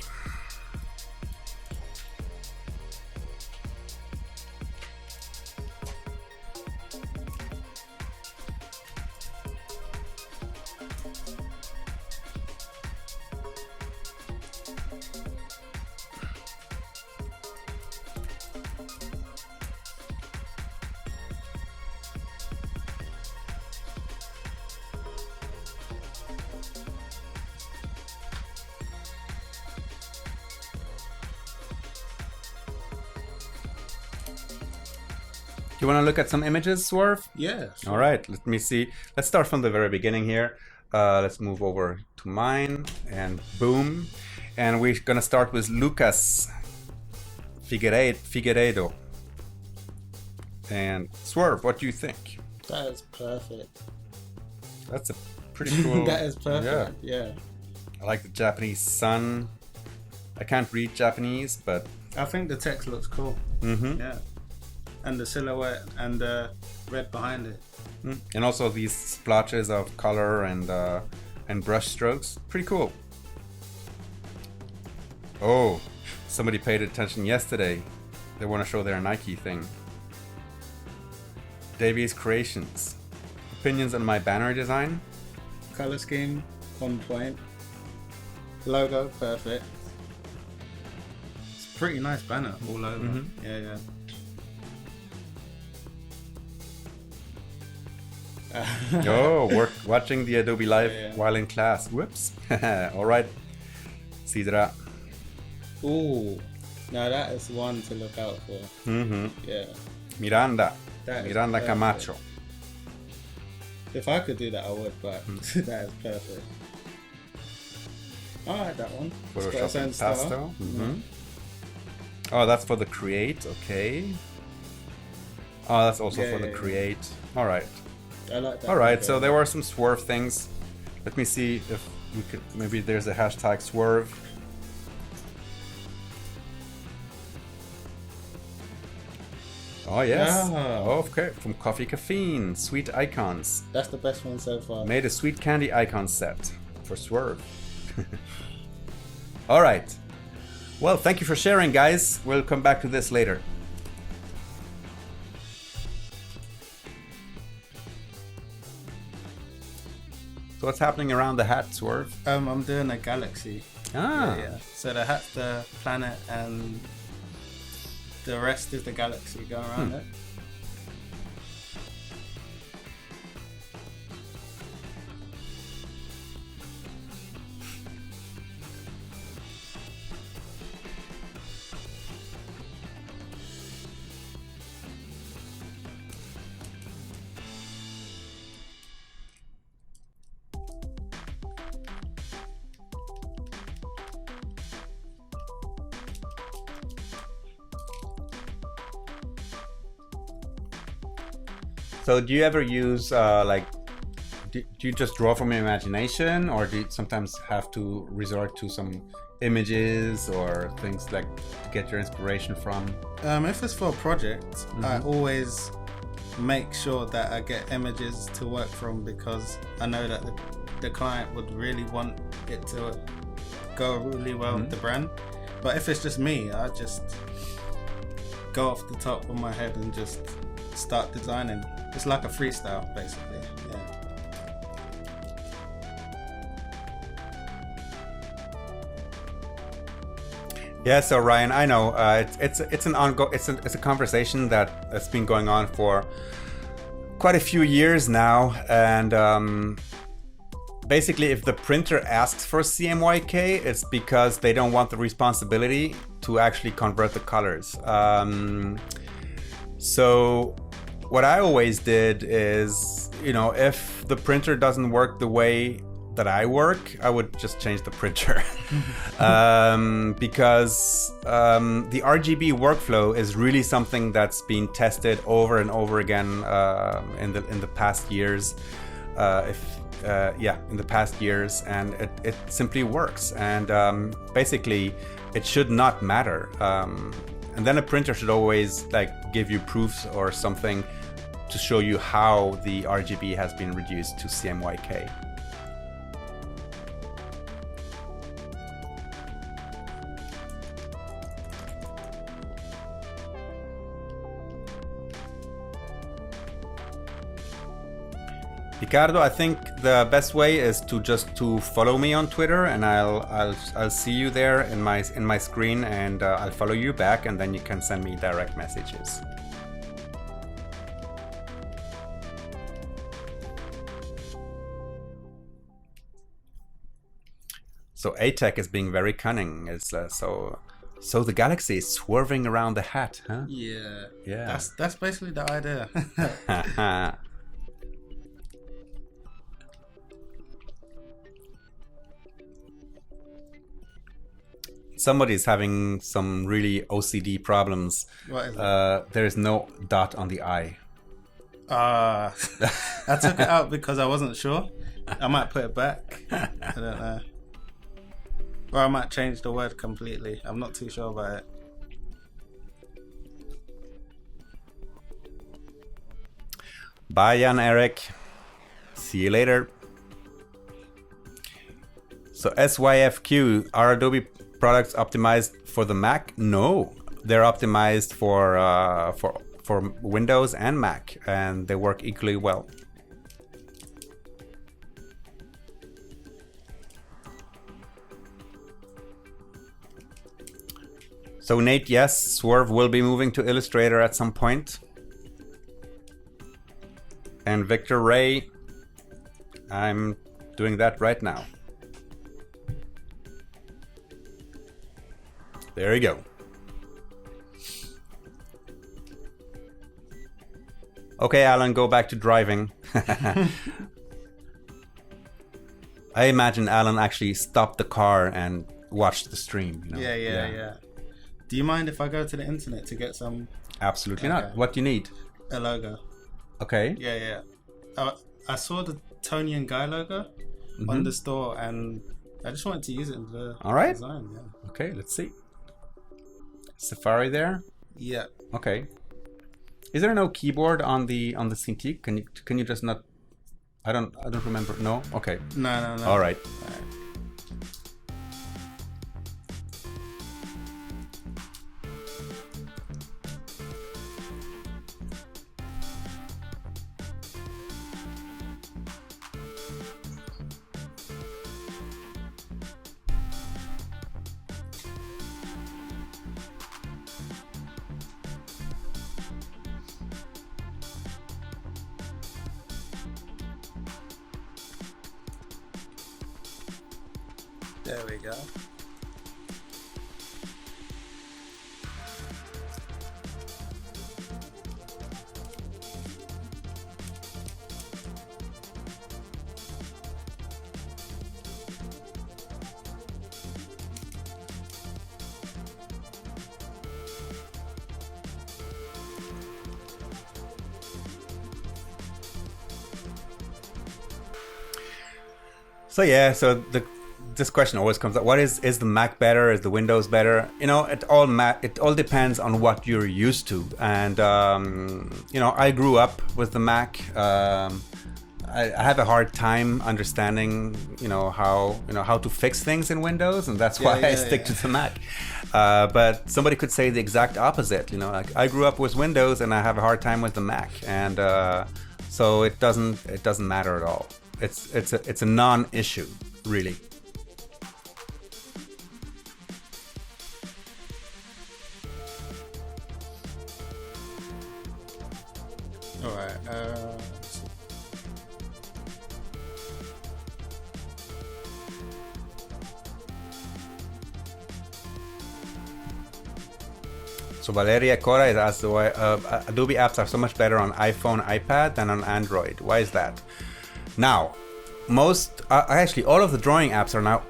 You want to look at some images, Swerve? Yeah. Sure. All right, let me see. Let's start from the very beginning here. Let's move over to mine, and boom. And we're going to start with Lucas Figueiredo. And Swerve, what do you think? That is perfect. That's a pretty cool... That is perfect, yeah. I like the Japanese sun. I can't read Japanese, but... I think the text looks cool. Mm-hmm. Yeah. And the silhouette and the red behind it. And also these splotches of color and brush strokes. Pretty cool. Oh, somebody paid attention yesterday. They want to show their Nike thing. Davies Creations. Opinions on my banner design? Color scheme, on point. Logo, perfect. It's a pretty nice banner all over. Mm-hmm. Yeah. Watching the Adobe Live while in class. Whoops. All right. Sidra. Ooh. Now that is one to look out for. Mm-hmm. Yeah. Miranda Perfect. Camacho. If I could do that, I would, but that is perfect. I like that one. Photoshop Impasto. Mm-hmm. Oh, that's for the Create. Okay. Oh, that's also for the Create. All right. I like that. All right, so there were some Swerve things. Let me see if we could. Maybe there's a hashtag Swerve. Oh yes. Oh, okay. From Coffee Caffeine, Sweet Icons. That's the best one so far. Made a sweet candy icon set for Swerve. All right. Well, thank you for sharing, guys. We'll come back to this later. So what's happening around the hat, Swerve? I'm doing a galaxy. Ah. Yeah. So the hat's the planet and the rest is the galaxy going around it. So do you ever use like do you just draw from your imagination, or do you sometimes have to resort to some images or things like to get your inspiration from? If it's for a project, I always make sure that I get images to work from, because I know that the client would really want it to go really well with the brand. But if it's just me, I just go off the top of my head and just start designing. It's like a freestyle, basically. Yeah. Yeah, so Ryan, I know it's a conversation that's been going on for quite a few years now, and basically, if the printer asks for CMYK, it's because they don't want the responsibility to actually convert the colors. So what I always did is, if the printer doesn't work the way that I work, I would just change the printer. Because the RGB workflow is really something that's been tested over and over again in the past years. In the past years, and it simply works. And basically, it should not matter. And then a printer should always give you proofs or something to show you how the RGB has been reduced to CMYK. Ricardo, I think the best way is to follow me on Twitter, and I'll see you there in my screen, and I'll follow you back, and then you can send me direct messages. So ATEC is being very cunning. It's so the galaxy is swerving around the hat, huh? Yeah. Yeah. That's basically the idea. Somebody's having some really OCD problems. What is it? There is no dot on the I. I took it out because I wasn't sure. I might put it back. I don't know. Or I might change the word completely. I'm not too sure about it. Bye, Jan Eric. See you later. So SYFQ, are Adobe products optimized for the Mac? No, they're optimized for Windows and Mac, and they work equally well. So Nate, yes, Swerve will be moving to Illustrator at some point. And Victor Ray, I'm doing that right now. There you go. Okay, Alan, go back to driving. I imagine Alan actually stopped the car and watched the stream. Yeah. Do you mind if I go to the internet to get some? Absolutely not. What do you need? A logo. Okay. Yeah. I saw the Tony and Guy logo on the store, and I just wanted to use it in the design. Yeah. Okay, let's see. Safari there? Yeah. Okay. Is there no keyboard on the Cintiq? Can you just not? I don't remember. No. Okay. No. All right. There we go. So this question always comes up: what is the Mac better? Is the Windows better? You know, it all depends on what you're used to. And you know, I grew up with the Mac. I have a hard time understanding, how to fix things in Windows, and that's why I stick to the Mac. But somebody could say the exact opposite. You know, like I grew up with Windows and I have a hard time with the Mac, and so it doesn't matter at all. It's a non-issue, really. All right. So Valeria Cora is asked why Adobe apps are so much better on iPhone, iPad than on Android. Why is that? Now, actually all of the drawing apps are now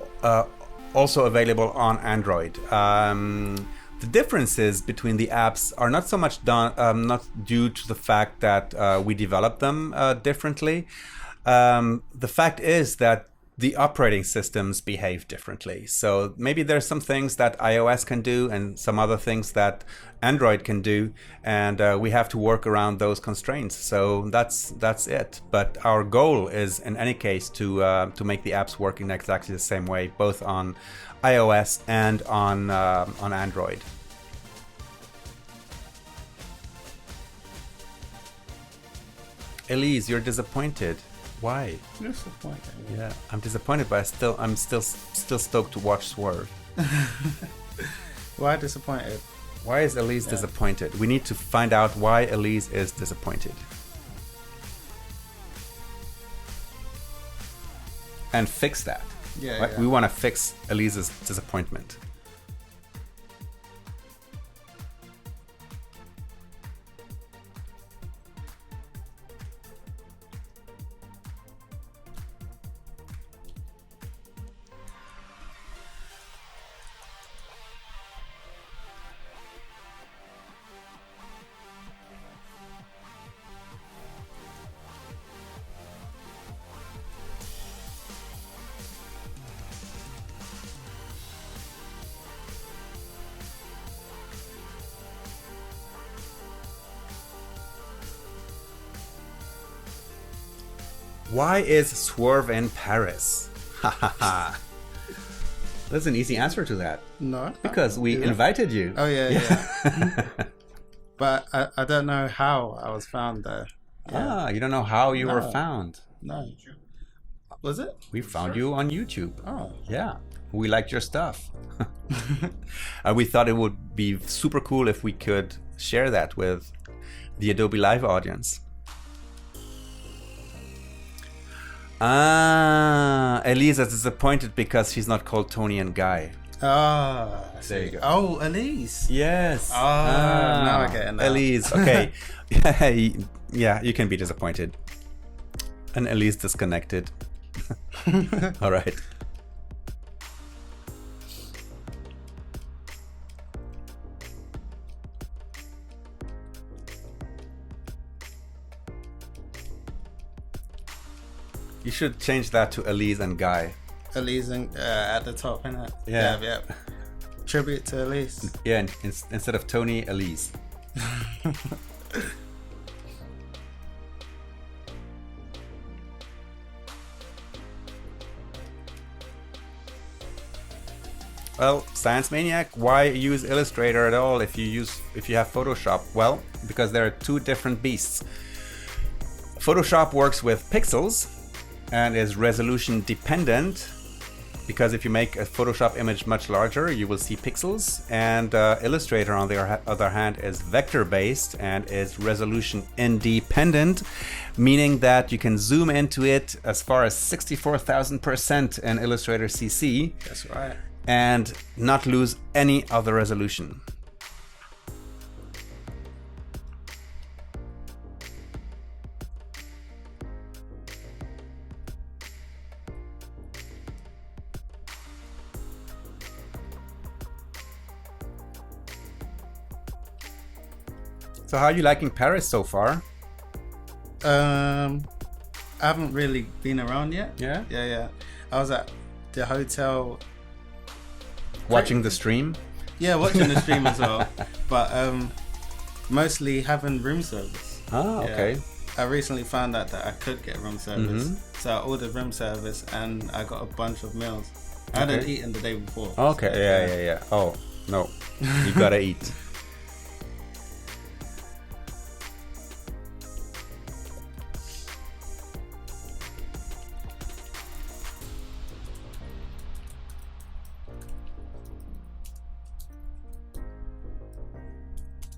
also available on Android. The differences between the apps are not so much not due to the fact that we developed them differently. The fact is that the operating systems behave differently. So maybe there's some things that iOS can do and some other things that Android can do, and we have to work around those constraints. So that's it. But our goal is, in any case, to make the apps work in exactly the same way, both on iOS and on Android. Elise, you're disappointed. Why? Disappointing. Yeah, I'm disappointed, but I'm still stoked to watch Swerve. Why disappointed? Why is Elise disappointed? We need to find out why Elise is disappointed. And fix that. Yeah. We want to fix Elise's disappointment. Why is Swerve in Paris? That's an easy answer to that. No. Because we invited you. Oh, yeah. But I don't know how I was found there. Yeah. You don't know how you were found. No. Was it? We found you on YouTube. Oh. Yeah. We liked your stuff. We thought it would be super cool if we could share that with the Adobe Live audience. Elise is disappointed because she's not called Tony and Guy. Ah, there you go. Oh, Elise. Yes. Now I get it now. Elise, okay. Yeah, you can be disappointed. And Elise disconnected. All right. You should change that to Elise and Guy. Elise and, at the top, innit? Yeah. Tribute to Elise. Yeah, instead of Tony, Elise. Well, Science Maniac, why use Illustrator at all if you have Photoshop? Well, because there are two different beasts. Photoshop works with pixels and is resolution dependent, because if you make a Photoshop image much larger, you will see pixels. And Illustrator, on the other hand, is vector based and is resolution independent, meaning that you can zoom into it as far as 64,000% in Illustrator CC. That's right. And not lose any of the resolution. So how are you liking Paris so far? I I haven't really been around yet. Yeah? Yeah. I was at the hotel Watching the stream? Yeah, watching the stream as well, but mostly having room service. Ah, okay. I recently found out that I could get room service, so I ordered room service and I got a bunch of meals. I hadn't eaten the day before. Okay, so, yeah. Oh, no. You gotta eat.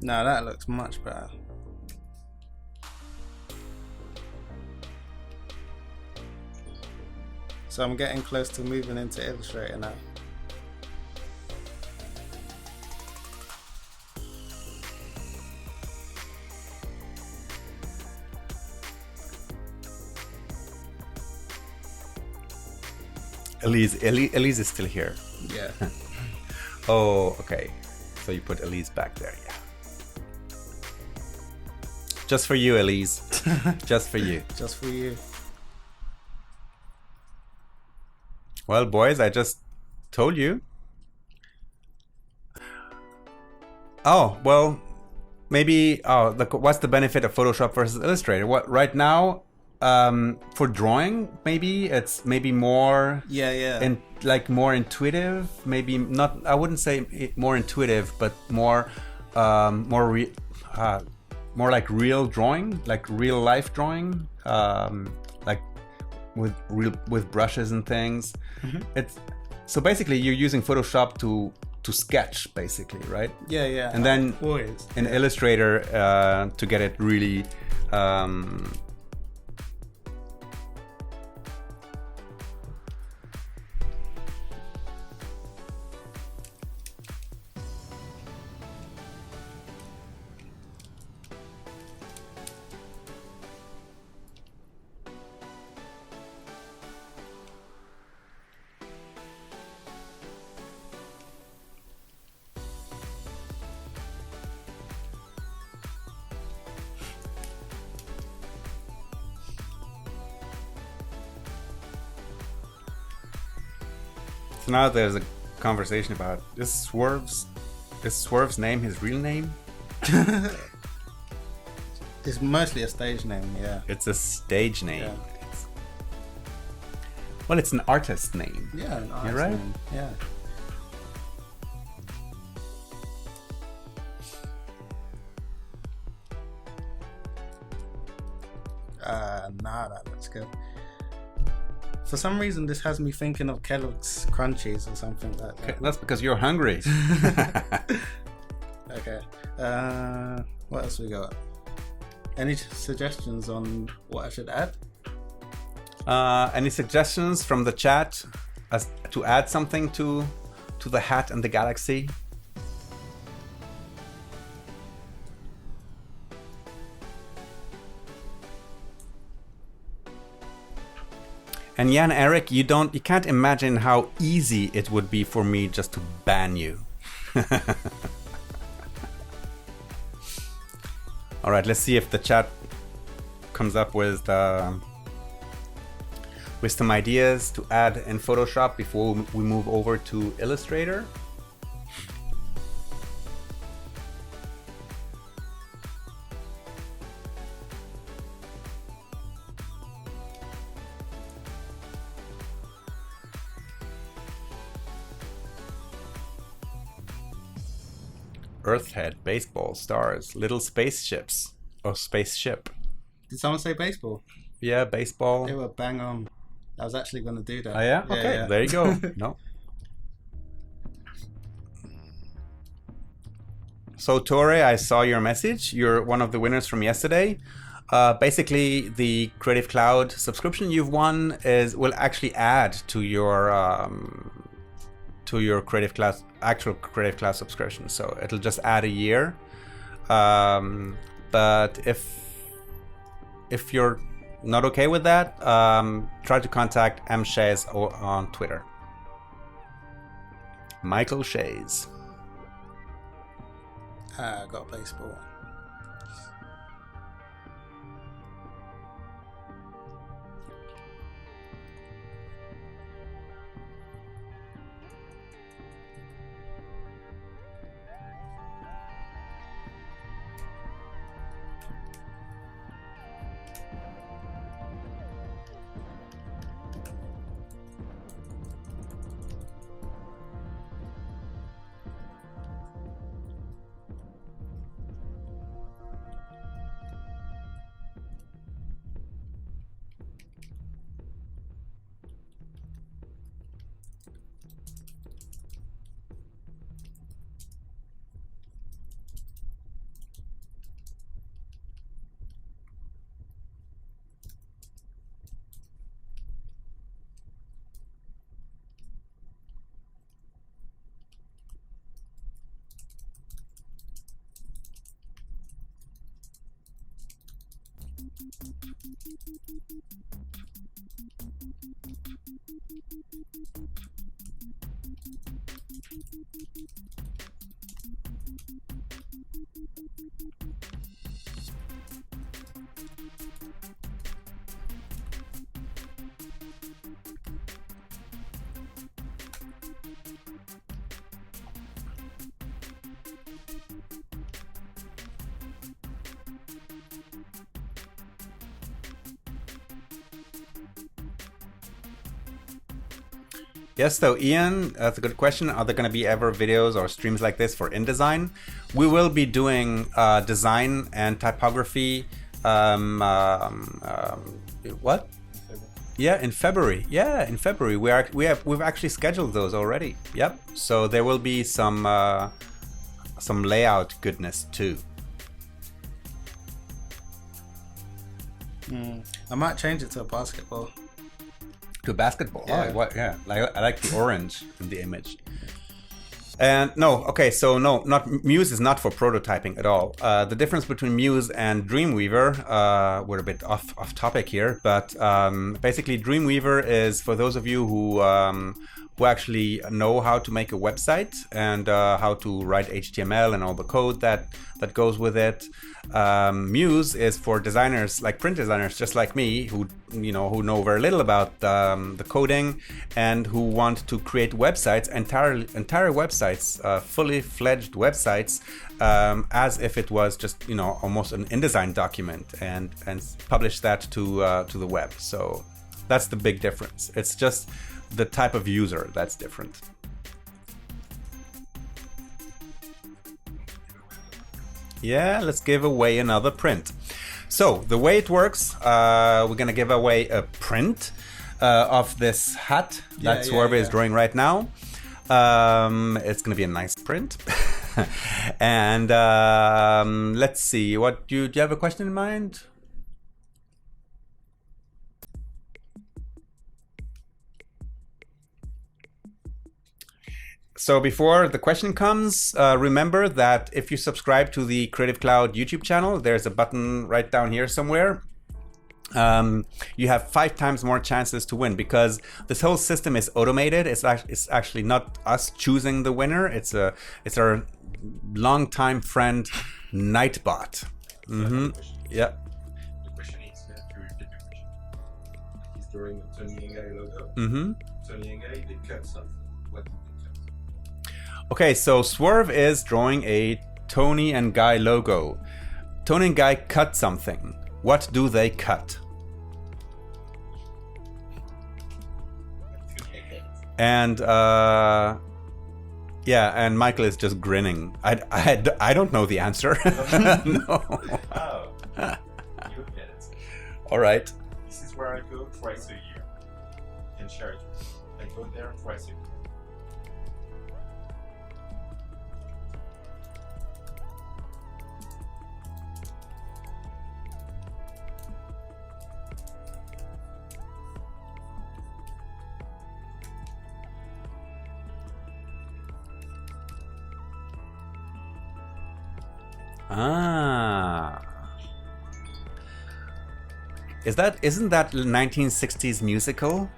No, that looks much better. So I'm getting close to moving into Illustrator now. Elise is still here. Yeah. Oh, okay. So you put Elise back there, yeah. Just for you, Elise. Just for you. Just for you. Well, boys, I just told you. Oh, well, maybe. Oh, what's the benefit of Photoshop versus Illustrator? What right now, for drawing, maybe it's more. Yeah. And like more intuitive. Maybe not. I wouldn't say more intuitive, but more like real drawing, like real life drawing, like with brushes and things. Mm-hmm. It's so basically you're using Photoshop to sketch, basically, right? Yeah. And then in Illustrator to get it really. So now there's a conversation about is Swerve's name his real name? It's mostly a stage name, yeah. It's a stage name. Yeah. Well, it's an artist name. Yeah, an artist You're right. name. Yeah. Nah, that looks good. For some reason, this has me thinking of Kellogg's Crunchies or something like that. Okay, that's because you're hungry. Okay. What else we got? Any suggestions on what I should add? Any suggestions from the chat as to add something to the hat and the galaxy? And Jan Eric, you can't imagine how easy it would be for me just to ban you. All right, let's see if the chat comes up with some ideas to add in Photoshop before we move over to Illustrator. Earthhead, baseball, stars, little spaceships. Oh, spaceship. Did someone say baseball? Yeah, baseball. They were bang on. I was actually going to do that. Oh, yeah? Okay, yeah. There you go. No. So, Tore, I saw your message. You're one of the winners from yesterday. Basically, the Creative Cloud subscription you've won will actually add to your Creative Cloud, actual Creative Cloud subscription. So it'll just add a year. But if you're not okay with that, try to contact M. Shays on Twitter. Michael Shays. I got baseball. Yes, so Ian, that's a good question. Are there going to be ever videos or streams like this for InDesign? We will be doing design and typography. What? Yeah, in February. Yeah, in February. We've actually scheduled those already. Yep. So there will be some layout goodness too. I might change it to a basketball. To basketball. Yeah. Oh, what? Yeah. I like the orange in the image. And no, okay, so no, not Muse is not for prototyping at all. The difference between Muse and Dreamweaver, we're a bit off topic here, but basically Dreamweaver is for those of you who actually know how to make a website and how to write HTML and all the code that goes with it. Muse is for designers, like print designers, just like me, who know very little about the coding and who want to create websites, entire websites, fully fledged websites, as if it was just almost an InDesign document, and publish that to the web. So that's the big difference. It's just the type of user that's different. Yeah, let's give away another print. So the way it works, we're gonna give away a print of this hat that Swerve is drawing right now. It's gonna be a nice print. And let's see, what do you have a question in mind? So before the question comes, remember that if you subscribe to the Creative Cloud YouTube channel, there's a button right down here somewhere. You have 5 times more chances to win, because this whole system is automated. It's actually not us choosing the winner. It's our longtime friend Nightbot. Yeah. The question is, to repeat the question. He's drawing a Tony and Guy logo. Tony and Guy, they cut something. What did they cut? Okay, so Swerve is drawing a Tony and Guy logo. Tony and Guy cut something. What do they cut? And yeah, and Michael is just grinning. I don't know the answer. No. Oh, you get it. All right. This is where I go twice a year in charity. I go there twice a year. Ah. Isn't that 1960s musical?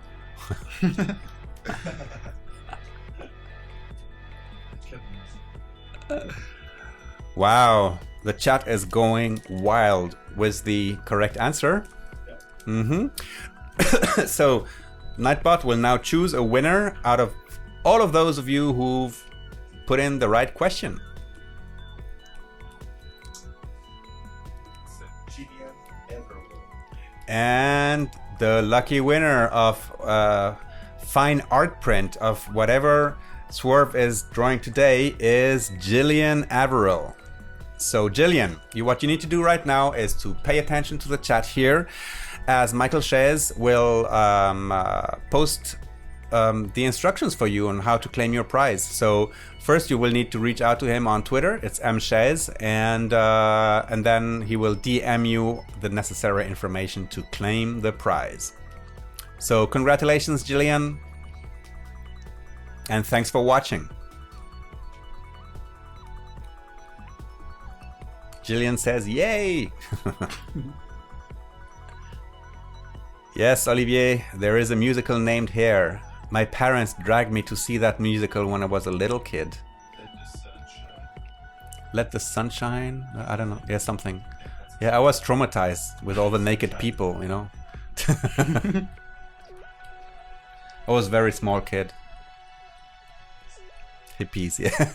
Wow, the chat is going wild with the correct answer. So Nightbot will now choose a winner out of all of those of you who've put in the right question. And the lucky winner of fine art print of whatever Swerve is drawing today is Jillian Averill. So Jillian, what you need to do right now is to pay attention to the chat here, as Michael Shays will post the instructions for you on how to claim your prize. So first you will need to reach out to him on Twitter. It's mshays, and then he will DM you the necessary information to claim the prize. So congratulations, Jillian, and thanks for watching. Jillian says, yay! Yes, Olivier, there is a musical named Hair. My parents dragged me to see that musical when I was a little kid. Let the sunshine? I don't know. Yeah, something. Yeah, I was traumatized with all the naked people, you know. I was a very small kid. Hippies, yeah.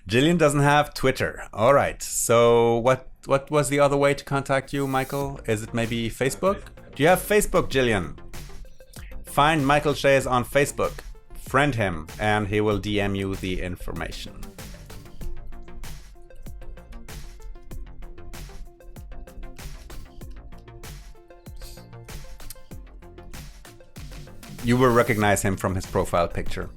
Jillian doesn't have Twitter. All right. So what was the other way to contact you, Michael? Is it maybe Facebook? Do you have Facebook, Jillian? Find Michael Shays on Facebook. Friend him, and he will DM you the information. You will recognize him from his profile picture.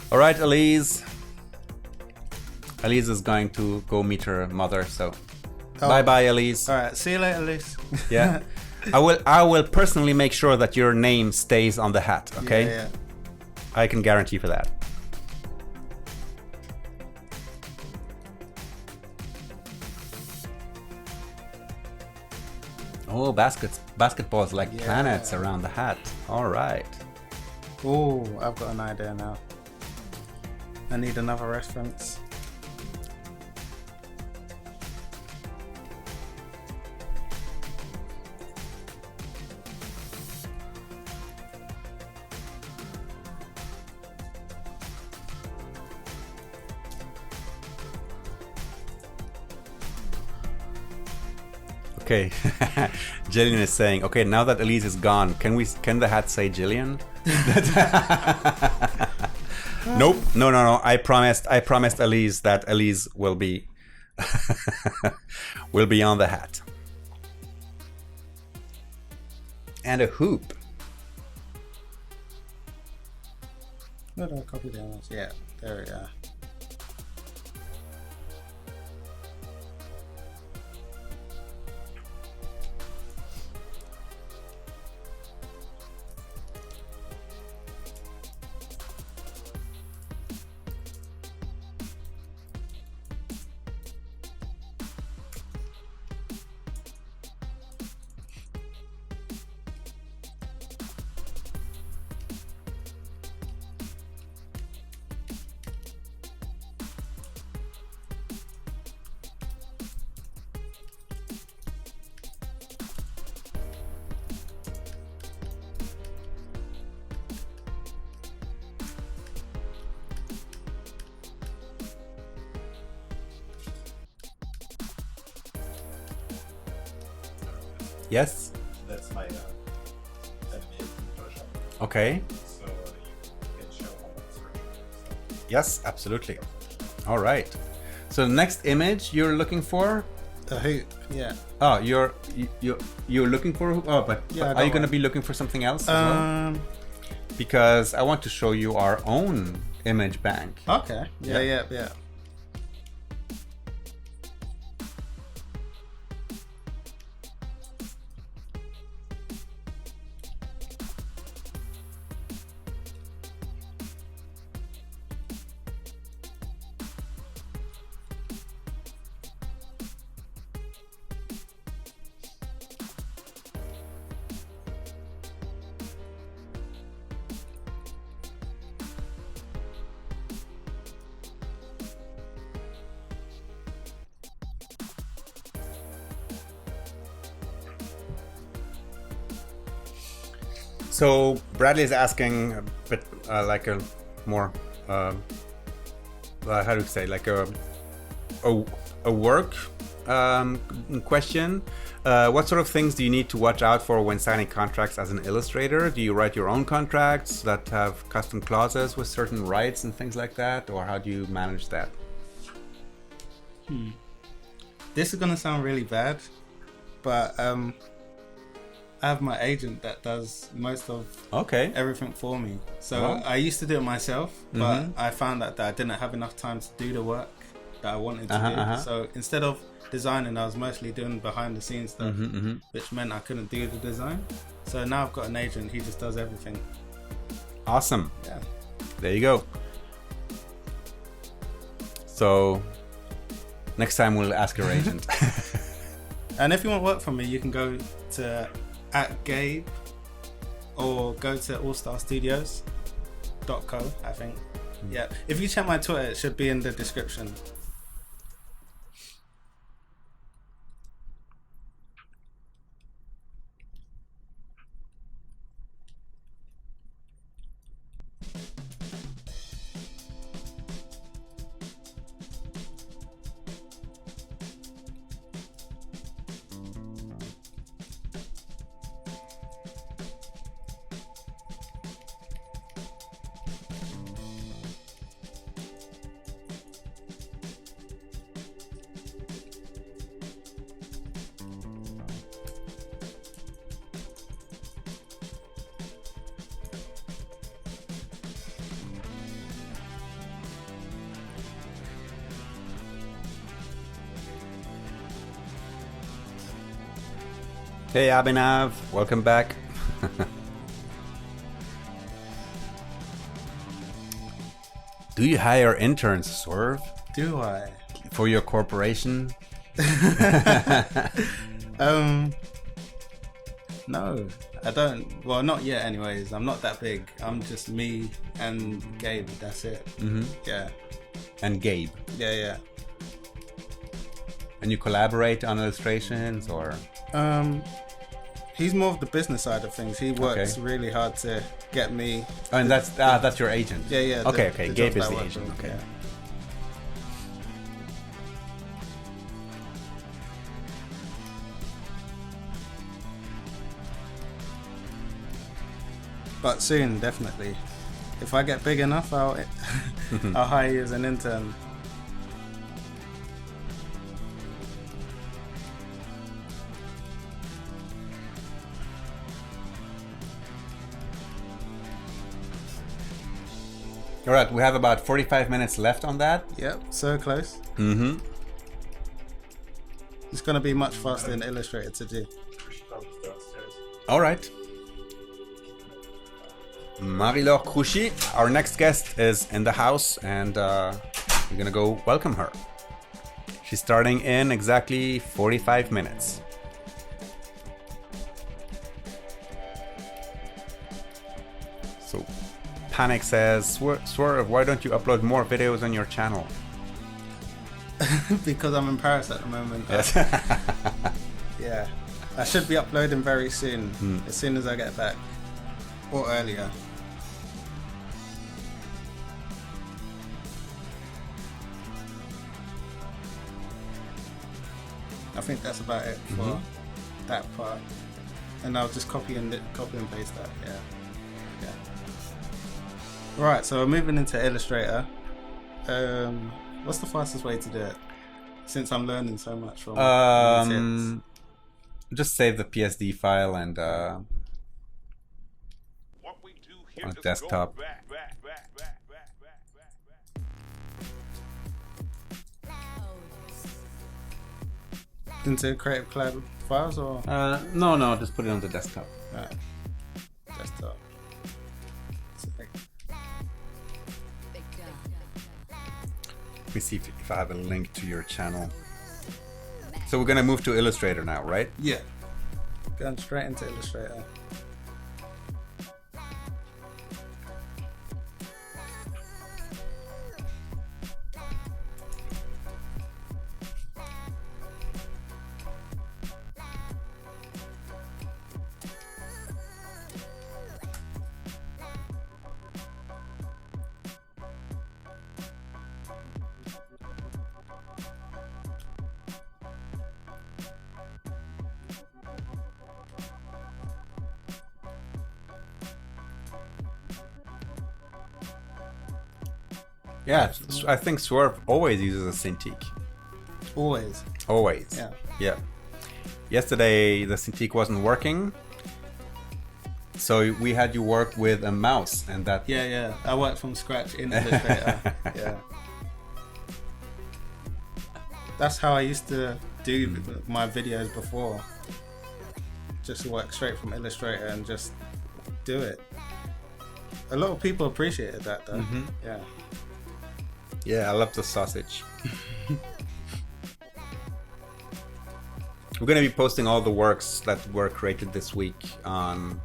All right, Elise. Elise is going to go meet her mother, so bye-bye, Elise. All right, see you later, Elise. Yeah. I will personally make sure that your name stays on the hat, okay? Yeah. I can guarantee for that. Oh, basketballs like planets around the hat. All right. Oh, I've got an idea now. I need another reference. Okay. Jillian is saying, okay, now that Elise is gone, can the hat say Jillian? Nope. No. I promised Elise that Elise will be will be on the hat. And a hoop. Where did I copy the image? Yeah, there we are. Yes? That's my Adobe Photoshop. Okay. So you can show all that sort of stuff. Yes, absolutely. All right. So the next image you're looking for? The hoop, yeah. Oh, you're looking for? Oh, but Yeah, are you going to be looking for something else as well? Um, Because I want to show you our own image bank. okay. Yeah. So Bradley is asking a bit like a more how do you say, like a work question. What sort of things do you need to watch out for when signing contracts as an illustrator? Do you write your own contracts that have custom clauses with certain rights and things like that, or how do you manage that? This is gonna sound really bad, but I have my agent that does most of everything for me. So I used to do it myself, but I found that I didn't have enough time to do the work. that I wanted to do. So instead of designing, I was mostly doing behind the scenes stuff, which meant I couldn't do the design. So now I've got an agent, he just does everything. Awesome. Yeah. There you go. So next time we'll ask your agent. And if you want work from me, you can go to @Gabe or go to allstarstudios.co, I think. Yeah. If you check my Twitter, it should be in the description. Hey Abhinav, welcome back. Do you hire interns, Swerve, Do I? for your corporation? No, I don't. Well, not yet anyways. I'm not that big. I'm just me and Gabe. That's it. Yeah. And Gabe. Yeah. And you collaborate on illustrations or? He's more of the business side of things. He works really hard to get me. Oh, and that's your agent? Yeah. Okay. the Gabe jobs is I the work agent. with, Okay. yeah. But soon, definitely. If I get big enough, I'll hire you as an intern. All right, we have about 45 minutes left on that. Yep, so close. Mm-hmm. It's going to be much faster than Illustrator to do. All right. Marie-Laure Crouchy, our next guest, is in the house, and we're gonna go welcome her. She's starting in exactly 45 minutes. So, Panic says, Swerve, why don't you upload more videos on your channel? Because I'm in Paris at the moment. Yes. Yeah. I should be uploading very soon, as soon as I get back. Or earlier. I think that's about it for that part. And I'll just copy and paste that, yeah. Right, so we're moving into Illustrator. What's the fastest way to do it? Since I'm learning so much from tips. Just save the PSD file and on a desktop. Into Creative Cloud files or? No, just put it on the desktop. Right. Desktop. Let me see if I have a link to your channel. So we're gonna move to Illustrator now, right? Yeah. Going straight into Illustrator. Yeah, I think Swerve always uses a Cintiq. Always. Always. Yeah. Yesterday the Cintiq wasn't working, so we had you work with a mouse, and that. Yeah. I worked from scratch in Illustrator. Yeah. That's how I used to do my videos before. Just work straight from Illustrator and just do it. A lot of people appreciated that though. Yeah. Yeah, I love the sausage. We're going to be posting all the works that were created this week on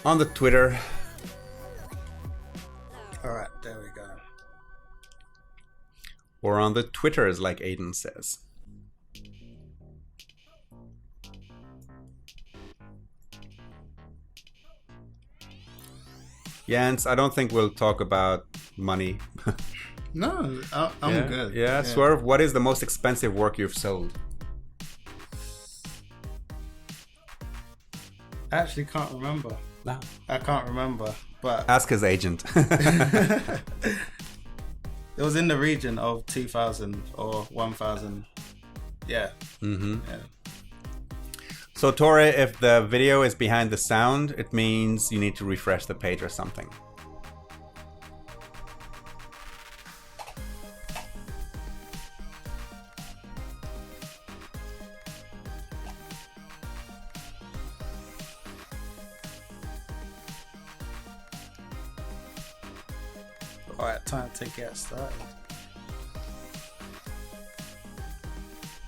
the Twitter. All right, there we go. Or on the Twitters, like Aiden says. Jens, I don't think we'll talk about money. No, I'm good. Yeah, Swerve, what is the most expensive work you've sold? I actually can't remember. No. I can't remember, but Ask his agent. it was in the region of 2,000 or 1,000. Yeah. Mm-hmm. Yeah. So Tore, if the video is behind the sound, it means you need to refresh the page or something. Alright, time to get started.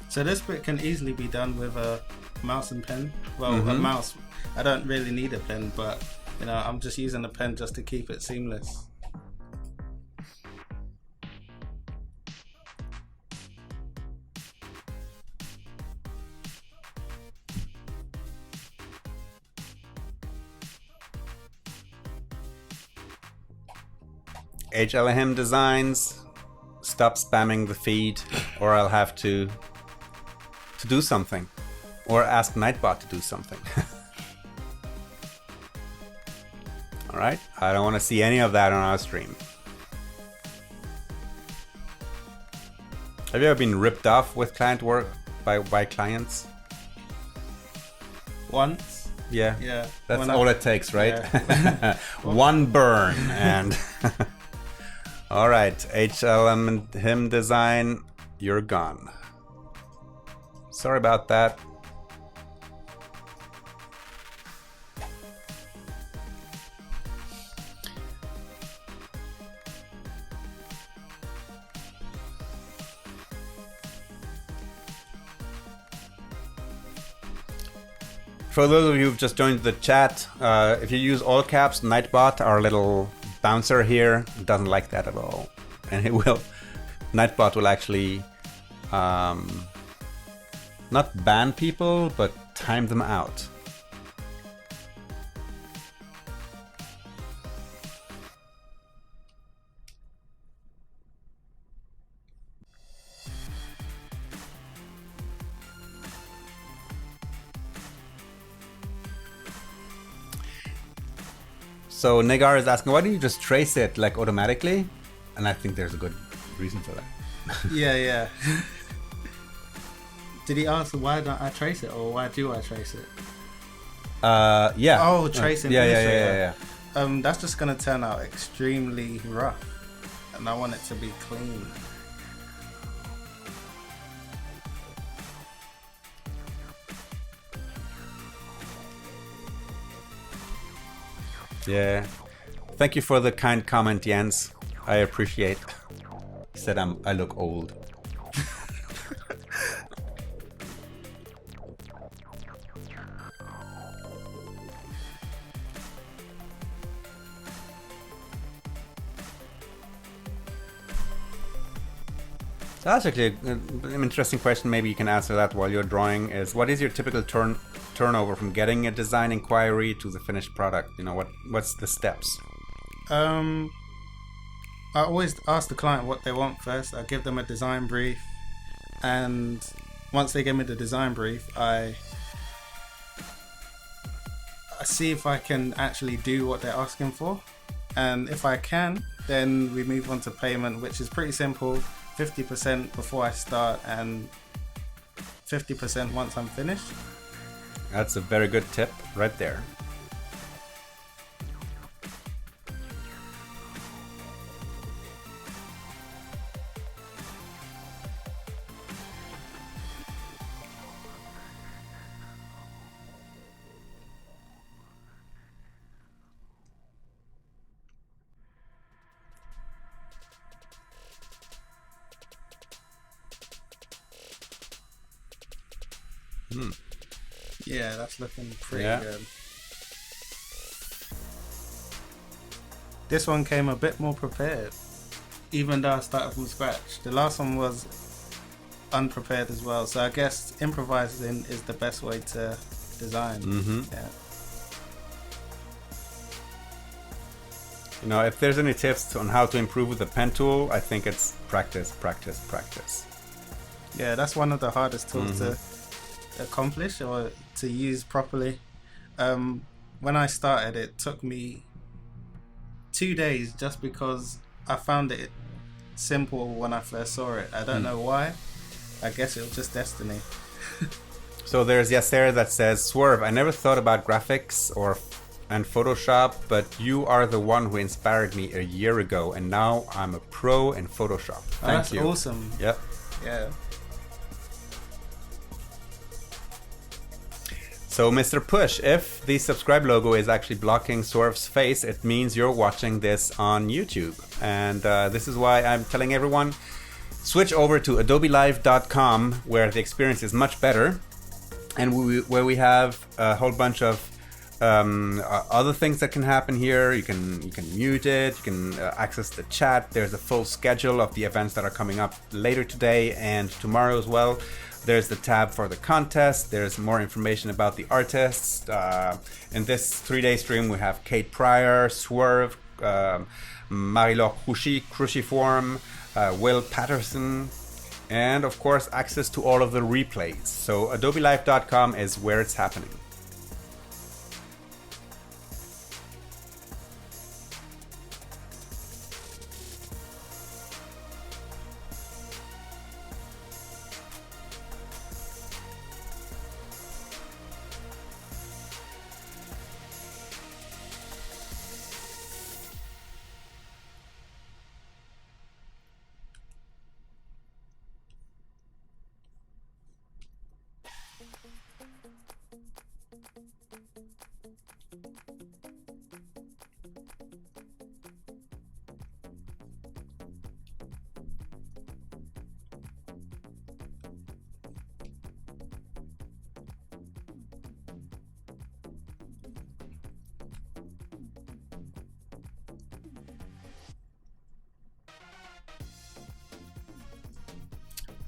So this bit can easily be done with a mouse and pen. Well, a mouse. I don't really need a pen, but you know, I'm just using a pen just to keep it seamless. HLM Designs, stop spamming the feed, or I'll have to do something, or ask Nightbot to do something. All right, I don't want to see any of that on our stream. Have you ever been ripped off with client work by clients? Once. Yeah. Yeah. That's When all it takes, right? Yeah. One burn and all right, HLM and him design, you're gone. Sorry about that. For those of you who've just joined the chat, if you use all caps, Nightbot, our little bouncer here, doesn't like that at all. And it will, Nightbot will actually not ban people, but time them out. So Negar is asking, why don't you just trace it like automatically? And I think there's a good reason for that. Yeah. Did he ask why don't I trace it, or why do I trace it? Yeah. Oh, tracing. Yeah. That's just gonna turn out extremely rough, and I want it to be clean. Yeah. Thank you for the kind comment, Jens. I appreciate. He said I look old. So that's actually an interesting question. Maybe you can answer that while you're drawing. Is what is your typical turnover from getting a design inquiry to the finished product? You know, what's the steps? I always ask the client what they want first. I give them a design brief, and once they give me the design brief, I see if I can actually do what they're asking for, and if I can, then we move on to payment, which is pretty simple. 50% before I start and 50% once I'm finished. That's a very good tip right there. Yeah, that's looking pretty Yeah. good. This one came a bit more prepared, even though I started from scratch. The last one was unprepared as well, so I guess improvising is the best way to design. Yeah. You know, if there's any tips on how to improve with the pen tool, I think it's practice, practice, practice. Yeah, that's one of the hardest tools to accomplish or to use properly. When I started, it took me 2 days just because I found it simple when I first saw it. I don't know why. I guess it was just destiny. So there's Yasser that says, Swerve, I never thought about graphics and Photoshop, but you are the one who inspired me a year ago, and now I'm a pro in Photoshop. Thank you. That's awesome. Yep. Yeah. So Mr. Push, if the subscribe logo is actually blocking Swerve's face, it means you're watching this on YouTube. And this is why I'm telling everyone, switch over to adobelive.com, where the experience is much better, and where we have a whole bunch of other things that can happen here. You can mute it, you can access the chat. There's a full schedule of the events that are coming up later today and tomorrow as well. There's the tab for the contest. There's more information about the artists. In this 3-day stream, we have Kate Pryor, Swerve, Marie-Laure Cruciform, Will Patterson, and of course access to all of the replays. So adobelive.com is where it's happening.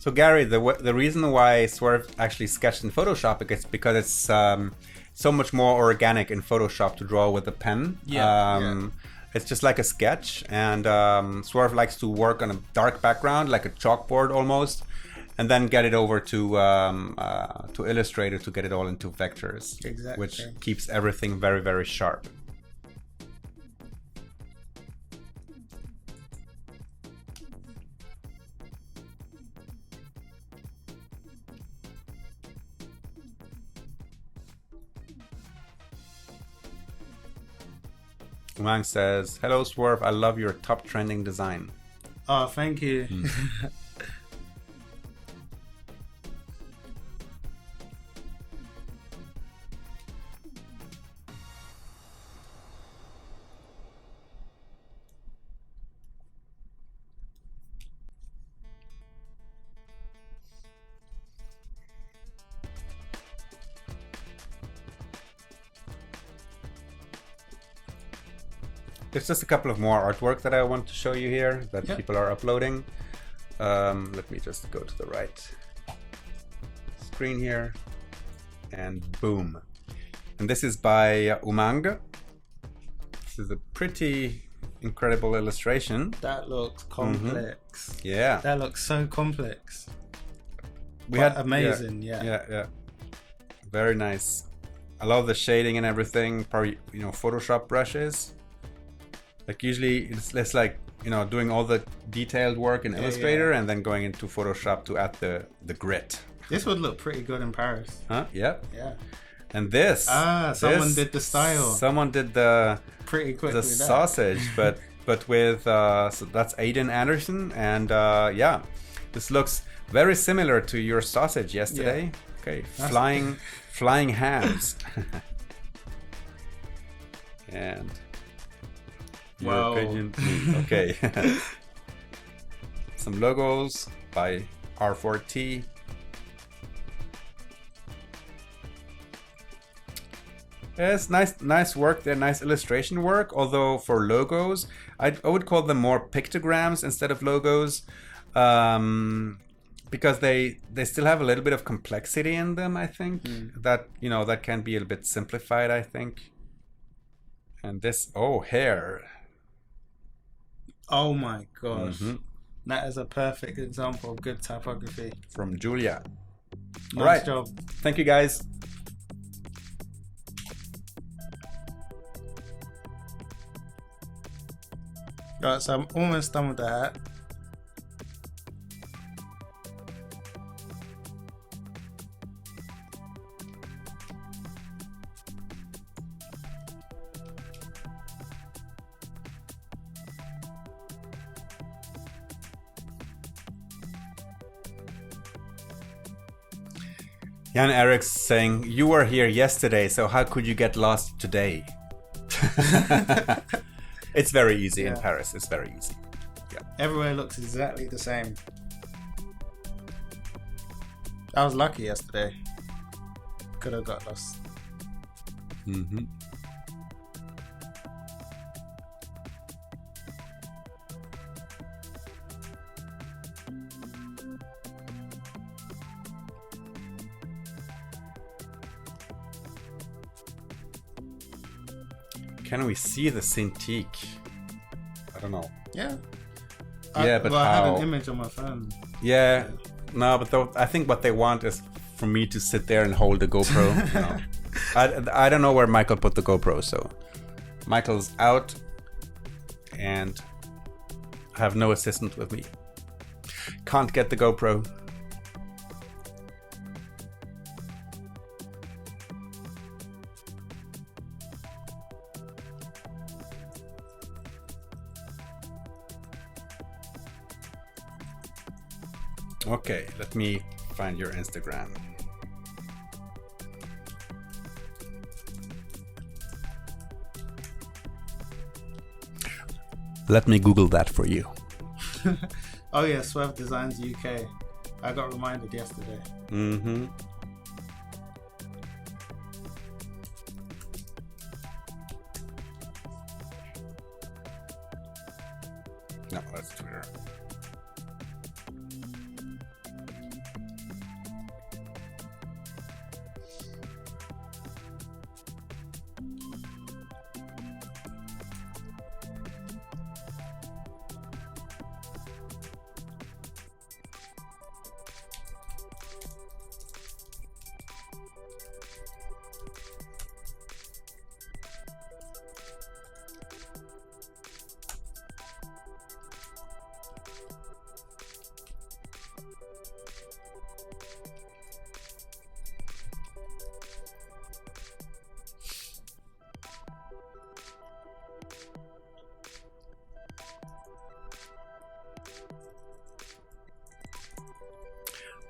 So Gary, the reason why Swerve actually sketched in Photoshop is because it's so much more organic in Photoshop to draw with a pen. It's just like a sketch, and Swerve likes to work on a dark background, like a chalkboard almost, and then get it over to Illustrator to get it all into vectors, which keeps everything very, very sharp. Umang says, hello Swerve, I love your top trending design. Oh, thank you. There's just a couple of more artwork that I want to show you here that people are uploading. Let me just go to the right screen here, and boom. And this is by Umang. This is a pretty incredible illustration. That looks complex. Yeah. That looks so complex. We But had amazing, Yeah. Very nice. I love the shading and everything. Probably, Photoshop brushes. Like usually it's like, doing all the detailed work in Illustrator and then going into Photoshop to add the grit. This would look pretty good in Paris. Huh? Yeah. Yeah. And this. Someone did the style. Someone did the Pretty quick. the sausage, but with so that's Aiden Anderson, and this looks very similar to your sausage yesterday. Yeah. Okay, flying hands. And your Wow. opinion. Okay. Some logos by R4T. It's nice work there, nice illustration work. Although for logos, I would call them more pictograms instead of logos, because they still have a little bit of complexity in them. I think that that can be a bit simplified. I think. And this hair. Oh my gosh, that is a perfect example of good typography From Julia. Nice All right. job. Thank you, guys. Right, so I'm almost done with the hat. Jan Eric's saying, you were here yesterday, so how could you get lost today? It's very easy in Paris. It's very easy. Yeah. Everywhere looks exactly the same. I was lucky yesterday. Could have got lost. Mm-hmm. Can we see the Cintiq? I don't know. Yeah. But I how? had an image on my phone. Yeah. No, but I think what they want is for me to sit there and hold the GoPro. No. I don't know where Michael put the GoPro, so Michael's out and I have no assistant with me. Can't get the GoPro. Okay, let me find your Instagram. Let me Google that for you. Oh yeah, Swerve Designs UK. I got reminded yesterday. Mm-hmm. No, that's Twitter.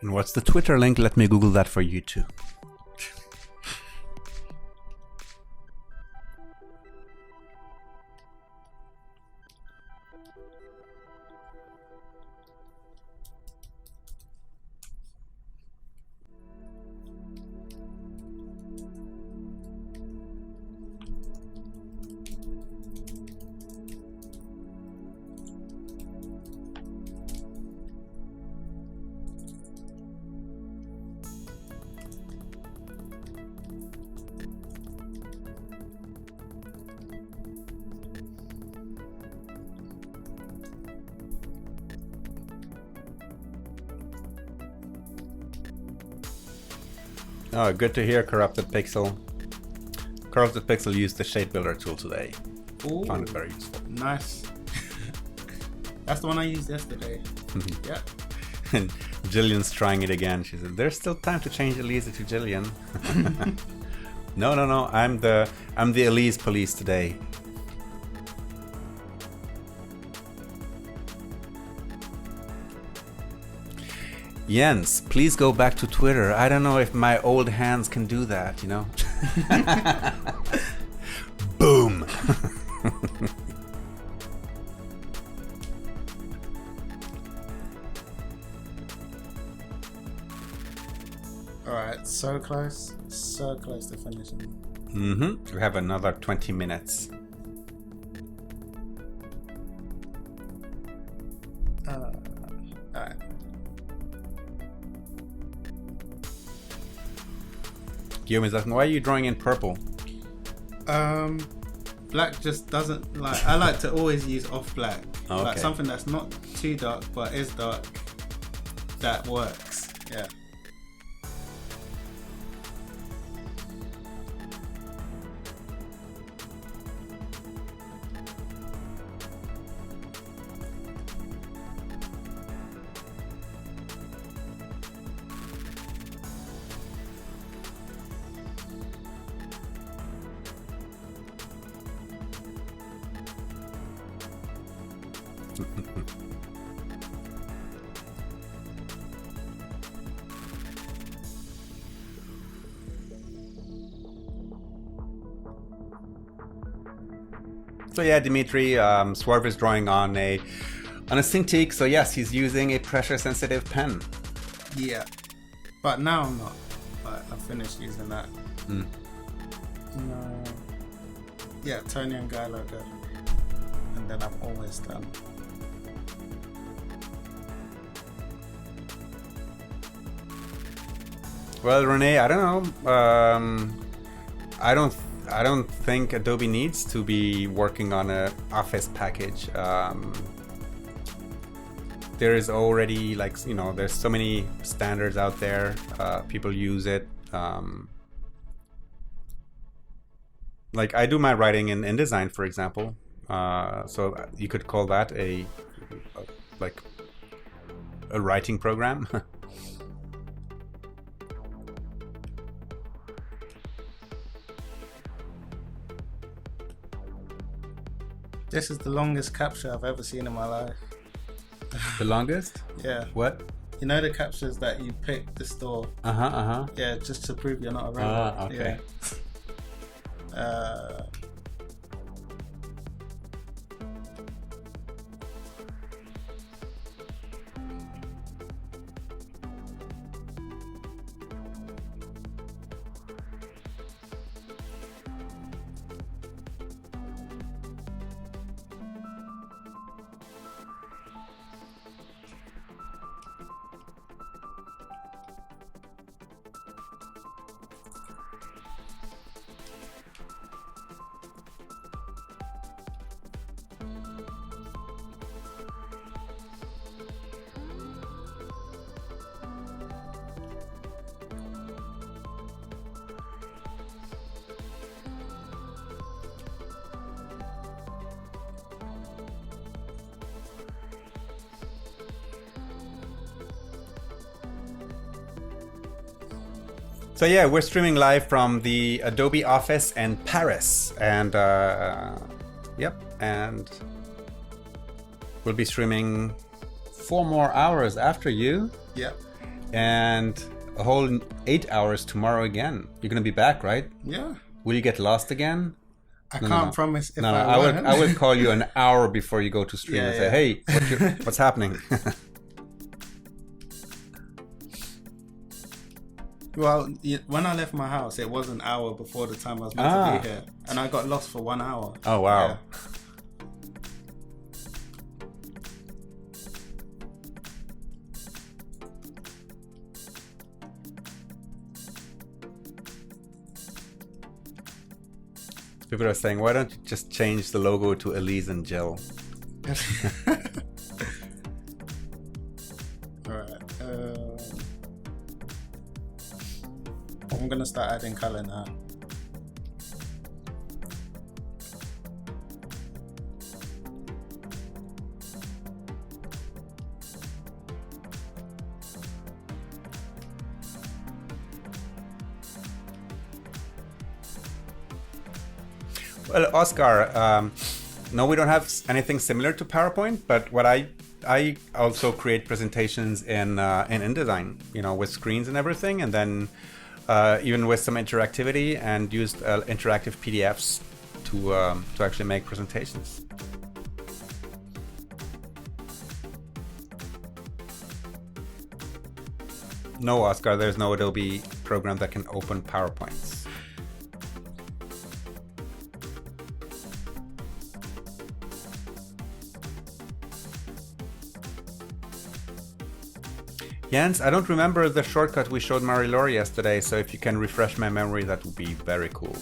And what's the Twitter link? Let me Google that for you too. Oh, good to hear, Corrupted Pixel. Corrupted Pixel used the Shape Builder tool today. Ooh, Found it very useful. nice. That's the one I used yesterday. Yeah. And Jillian's trying it again. She said, "There's still time to change Elisa to Jillian." No. I'm the Elise police today. Jens, please go back to Twitter. I don't know if my old hands can do that, you know? Boom! Alright, so close to finishing. We have another 20 minutes. Alright. Guillaume is asking, why are you drawing in purple? Black just doesn't like. I like to always use off black, Okay. like something that's not too dark but is dark. That works. Yeah. So yeah, Dimitri, Swerve is drawing on a Cintiq. So yes, he's using a pressure-sensitive pen. Yeah. But now I'm not. Like, I finished using that. No. Yeah, Tony and Guy logo. And then I'm almost done. Well, Renee, I don't know. I don't think Adobe needs to be working on a Office package. There is already, like, you know, there's so many standards out there. People use it. Like I do my writing in InDesign, for example. So you could call that a writing program. This is the longest capture I've ever seen in my life. The longest? Yeah. What? You know the captures that you pick the store? Yeah, just to prove you're not a robot. Okay. Yeah. So yeah, we're streaming live from the Adobe office in Paris, and and we'll be streaming 4 more hours after you. Yep. And a whole 8 hours tomorrow again. You're gonna be back, right? Yeah. Will you get lost again? I can't promise if No, I won't. I will call you an hour before you go to stream and say, Yeah. hey, what's happening? Well, when I left my house, it was an hour before the time I was meant to be here. And I got lost for 1 hour. Oh, wow. Yeah. People are saying, why don't you just change the logo to Elise and Jill? Alright. I'm gonna start adding color now. Well, Oscar, no, we don't have anything similar to PowerPoint, but what I also create presentations in InDesign, you know, with screens and everything, and then even with some interactivity, and used interactive PDFs to actually make presentations. No, Oscar, there's no Adobe program that can open PowerPoints. Jens, I don't remember the shortcut we showed Marie-Laure yesterday, so if you can refresh my memory, that would be very cool.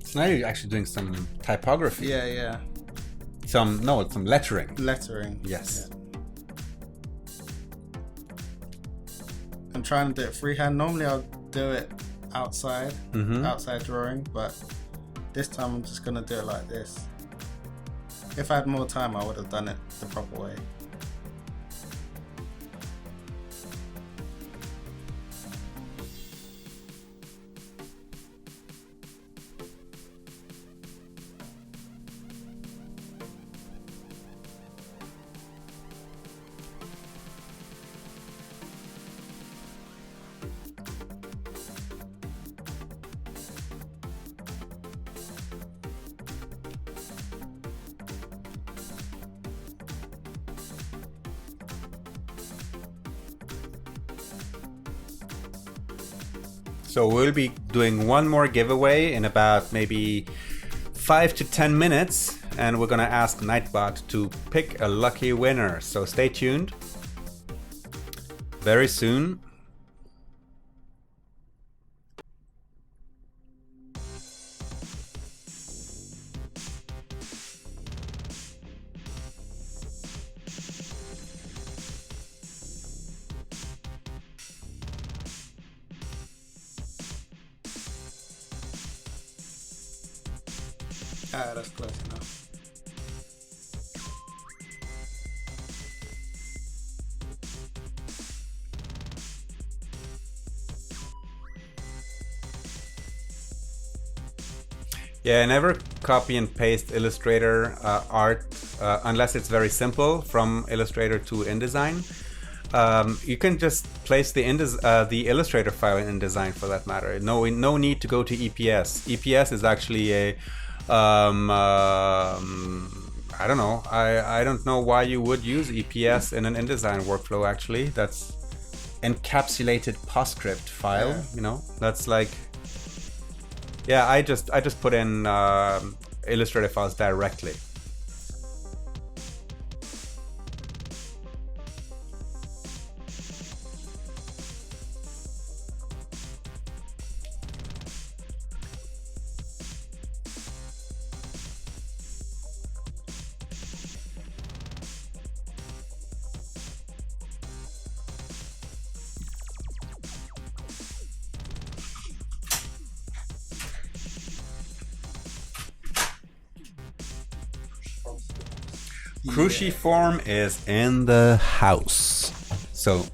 So now you're actually doing some typography. Yeah. Some lettering. Lettering. Yes. Yeah. I'm trying to do it freehand. Normally I'll do it outside, outside drawing, but this time I'm just gonna do it like this. If I had more time, I would have done it the proper way. So we'll be doing one more giveaway in about maybe 5 to 10 minutes, and we're gonna ask Nightbot to pick a lucky winner. So stay tuned. Very soon. Ah, that's close enough. Yeah, never copy and paste Illustrator art unless it's very simple from Illustrator to InDesign. You can just place the Illustrator file in InDesign for that matter. No need to go to EPS. EPS is actually a I don't know. I don't know why you would use EPS in an InDesign workflow. Actually, that's encapsulated PostScript file. Yeah. You know, that's like. Yeah, I just put in Illustrator files directly. Cruciform is in the house. So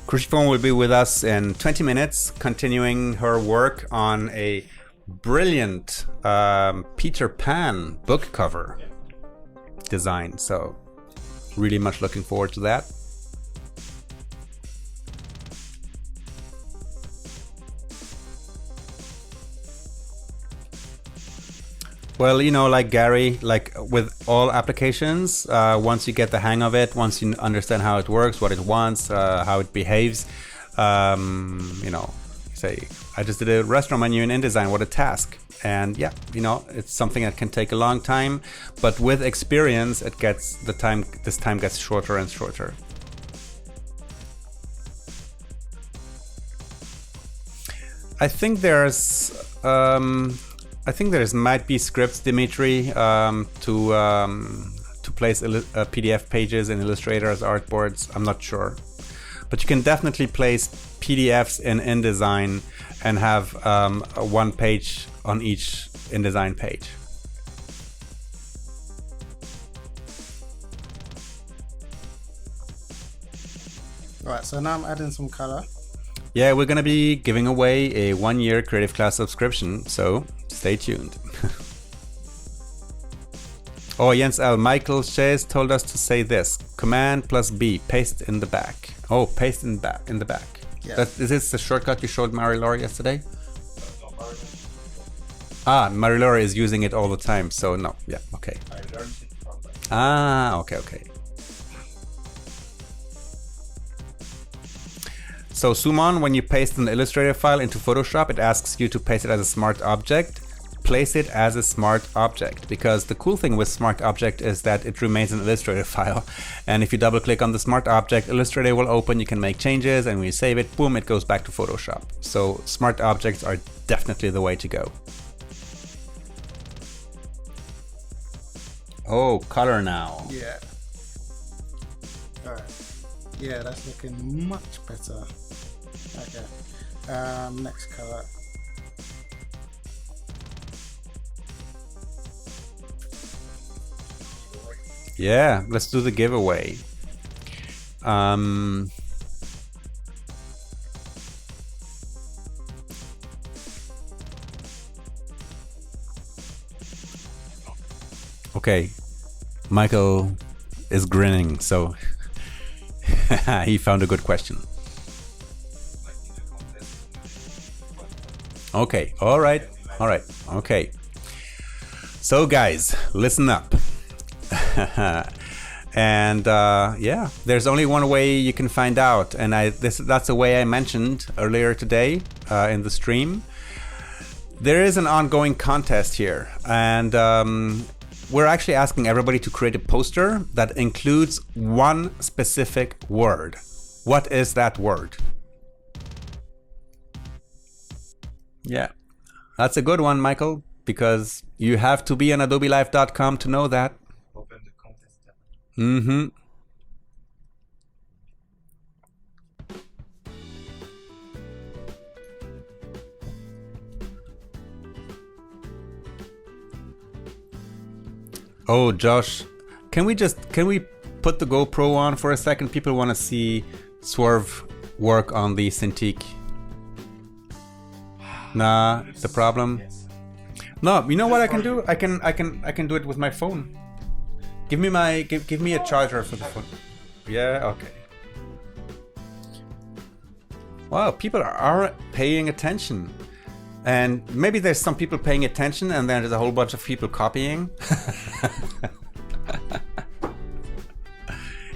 Cruciform will be with us in 20 minutes, continuing her work on a brilliant Peter Pan book cover design. So really much looking forward to that. Well, you know, like Gary, like with all applications, once you get the hang of it, once you understand how it works, what it wants, how it behaves, you know, say, I just did a restaurant menu in InDesign, what a task. And yeah, you know, it's something that can take a long time, but with experience, this time gets shorter and shorter. I think there's might be scripts, Dimitri, to place PDF pages in Illustrator as artboards. I'm not sure, but you can definitely place PDFs in InDesign and have one page on each InDesign page. Right, so now I'm adding some color. Yeah, we're gonna be giving away a 1-year Creative Cloud subscription, so stay tuned. Oh, Jens L. Michael Shays told us to say this. Command plus B, paste in the back. Oh, paste in the back. Yeah. Is this the shortcut you showed Marie-Laure yesterday? That's not part of it. Ah, Marie-Laure is using it all the time, so no. Yeah, okay. I learned it from that. Ah, okay. So Suman, when you paste an Illustrator file into Photoshop, it asks you to paste it as a smart object. Place it as a smart object, because the cool thing with smart object is that it remains an Illustrator file, and if you double click on the smart object, Illustrator will open, you can make changes, and when you save it, boom, it goes back to Photoshop. So smart objects are definitely the way to go. Oh, color now. Yeah. All right. Yeah, that's looking much better. Okay. Next color. Yeah, let's do the giveaway. Okay, Michael is grinning, so he found a good question. Like in the contest. Okay, all right, okay. So guys, listen up. And yeah, there's only one way you can find out, and that's a way I mentioned earlier today in the stream. There is an ongoing contest here, and we're actually asking everybody to create a poster that includes one specific word. What is that word? Yeah, that's a good one, Michael, because you have to be on adobelive.com to know that. Open the contest tab. Mm-hmm. Oh, Josh, can we put the GoPro on for a second? People want to see Swerve work on the Cintiq. Nah, the problem. Yes. No, you know what I can do? I can do it with my phone. Give me a charger for the phone. Yeah, okay. Wow, people are paying attention. And maybe there's some people paying attention and then there's a whole bunch of people copying.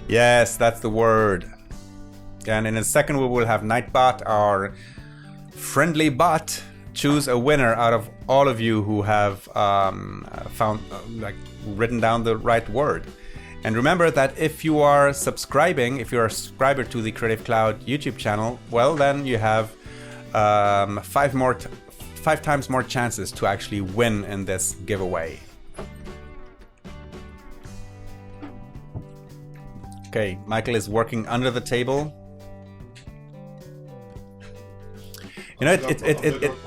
Yes, that's the word. And in a second we will have Nightbot, our friendly bot, choose a winner out of all of you who have written down the right word. And remember that if you are subscribing, if you're a subscriber to the Creative Cloud YouTube channel, well then you have 5 times more chances to actually win in this giveaway. Okay, Michael is working under the table. You know,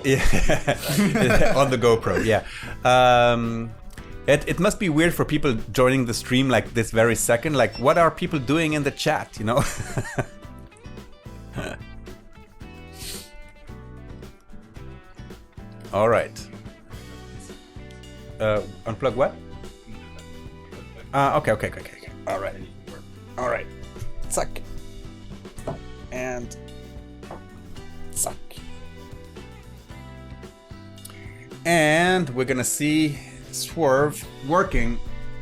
yeah. On the GoPro, yeah. It must be weird for people joining the stream like this very second. Like, what are people doing in the chat, you know? All right. Unplug what? Okay. All right. Suck. And suck. And we're gonna see Swerve working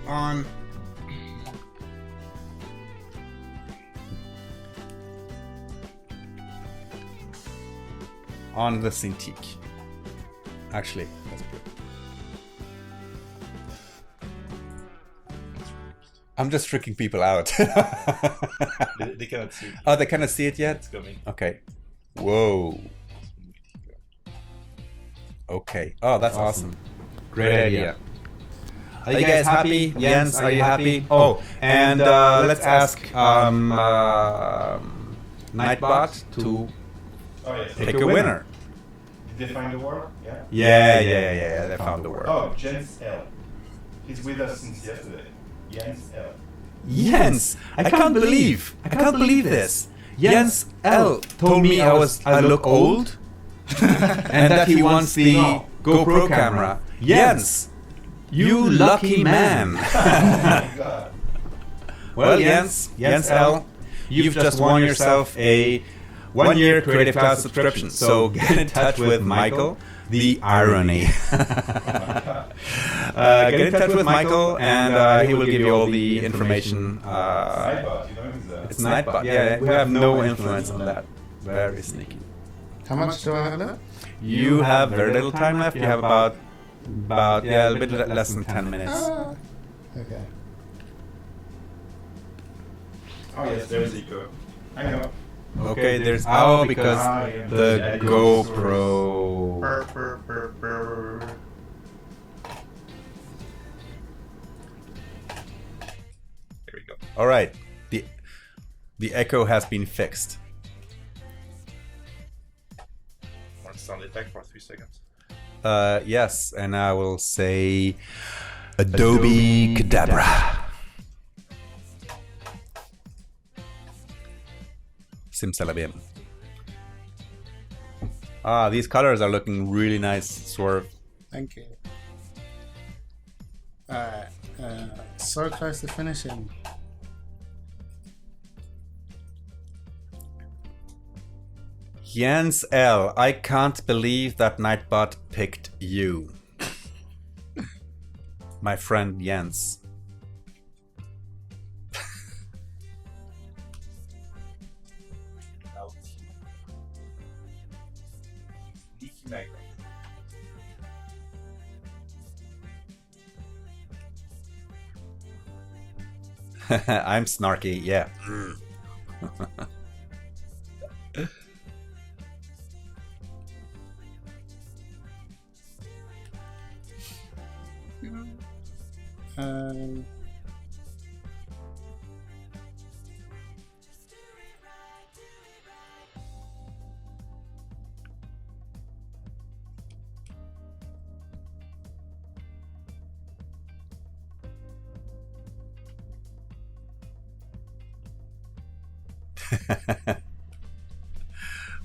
on the Cintiq. Actually, that's good. I'm just freaking people out. They cannot see it. Oh, they cannot see it yet? It's coming. Okay. Whoa. Okay. Oh, that's awesome. Great idea. Are you guys happy? Jens, are you happy? Oh, and let's ask Nightbot to pick a winner. Did they find the word? Yeah. Yeah. They found the word. Oh, Jens L. He's with us since yesterday. Jens L. Jens, I can't believe this. Jens L told me I look old, and that he wants the GoPro camera. Jens, You lucky man. Well, Jens L, you've just won yourself a 1-year Creative Cloud subscription. So get in touch with Michael. The irony. Get in touch with Michael, and he will give you all the information. It's Nightbot. Yeah, we have no influence on that. Very sneaky. How much do I have left? You have very little time left. You have about a little bit less than 10 minutes. Okay. Oh yes, there's eco. Hang on. Okay, there's because the GoPro. There we go. All right, the echo has been fixed. Want sound effect for 3 seconds? Yes, and I will say Adobe Cadabra. Simsalabim. These colors are looking really nice, Swerve. Thank you. Alright, so close to finishing. Jens L, I can't believe that Nightbot picked you. My friend Jens. I'm snarky, yeah.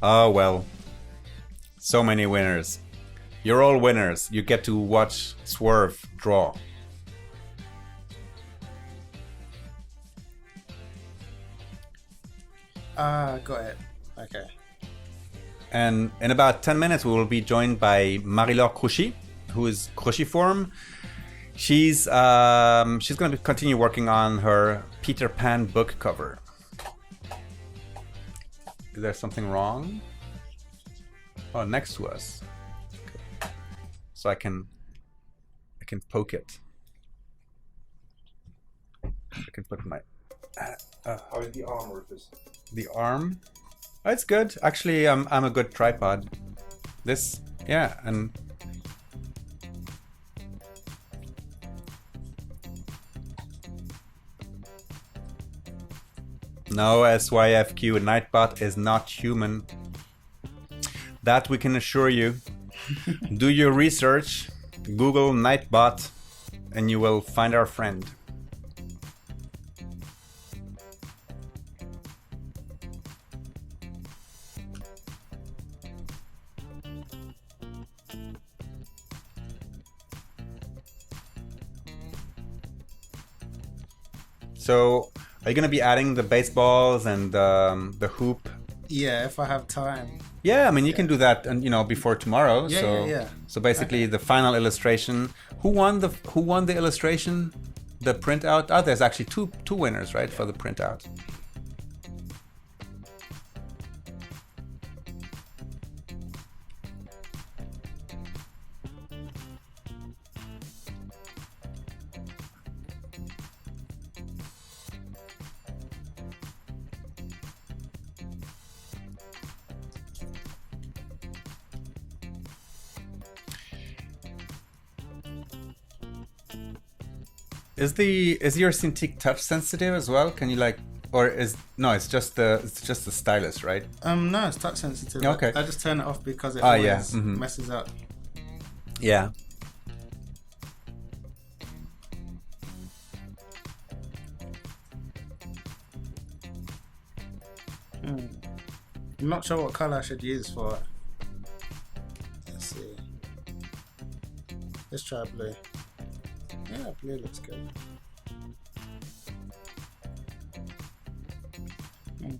Oh well, so many winners. You're all winners. You get to watch Swerve draw. Got it. Okay. And in about 10 minutes, we will be joined by Marie-Laure Crouchy, who is Crouchyform. She's going to continue working on her Peter Pan book cover. Is there something wrong? Oh, next to us. Okay. So I can poke it. I can put my How is the arm, Rufus? the arm. Oh, it's good. Actually, I'm a good tripod. This, yeah, and no, SYFQ Nightbot is not human. That we can assure you. Do your research, Google Nightbot, and you will find our friend. So, are you going to be adding the baseballs and the hoop? Yeah, if I have time. Yeah, I mean you can do that, and before tomorrow. Yeah, yeah. So basically, the final illustration. Who won the illustration? The printout. Oh, there's actually two winners, right, for the printout. Is your Cintiq touch sensitive as well? Can you it's just the stylus, right? No, it's touch sensitive. Okay. I just turn it off because it always messes up. Yeah. I'm not sure what color I should use for it. Let's see. Let's try blue. Yeah, blue looks good.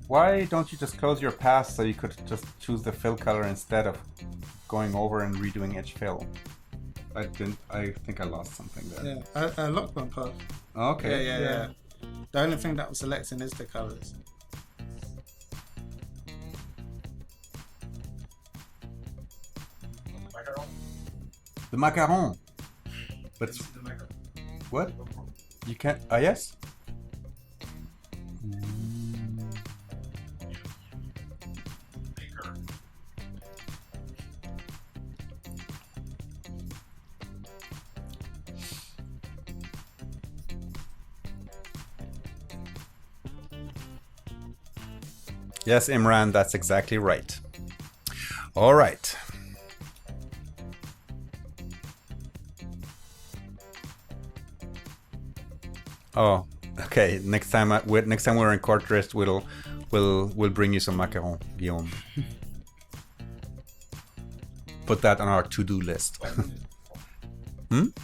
Why don't you just close your path so you could just choose the fill color instead of going over and redoing each fill? I think I lost something there. Yeah, I locked my path. Okay. Yeah. The only thing that I'm selecting is the colors. Macaron. The macaron. But This is the macaron. what? You can't. Ah, yes. Maker. Yes, Imran, that's exactly right. All right. Oh, okay. Next time we're in Quartrist, we'll bring you some macaron, Guillaume. Put that on our to-do list. 1 minute.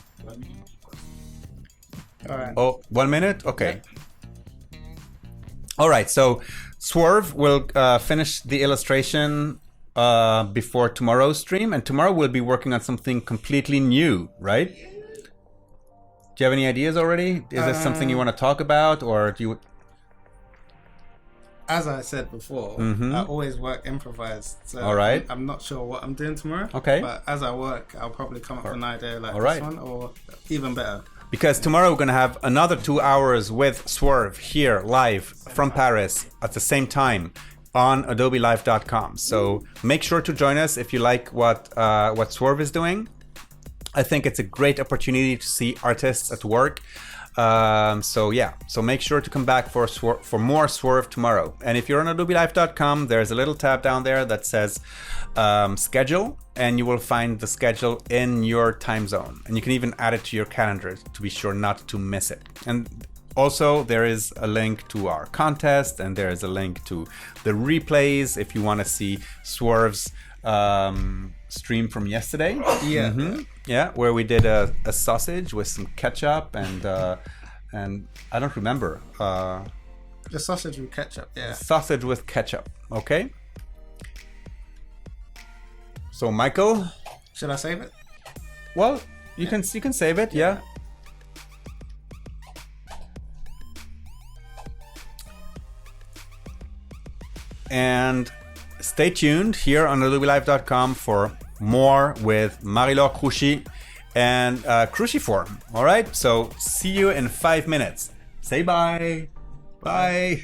All right. Oh, 1 minute? Okay. All right, so Swerve will finish the illustration before tomorrow's stream, and tomorrow we'll be working on something completely new, right? Do you have any ideas already? Is this something you want to talk about, or do you... As I said before, Mhm. I always work improvised. So All right. I'm not sure what I'm doing tomorrow. Okay. But as I work, I'll probably come up with an idea like All this right. one, or even better. Because tomorrow we're going to have another 2 hours with Swerve here live from Paris at the same time on adobelive.com. So make sure to join us if you like what Swerve is doing. I think it's a great opportunity to see artists at work. So make sure to come back for more Swerve tomorrow. And if you're on adobelive.com, there's a little tab down there that says schedule, and you will find the schedule in your time zone. And you can even add it to your calendar to be sure not to miss it. And also there is a link to our contest, and there is a link to the replays if you want to see Swerve's stream from yesterday. Yeah. Yeah, where we did a sausage with some ketchup and I don't remember. The sausage with ketchup, yeah. Sausage with ketchup, okay? So Michael, Should I save it? well, you can save it, yeah. And stay tuned here on adobelive.com for more with Marie-Laure Cruchy and Cruciform. All right, so see you in 5 minutes. Say bye. Bye.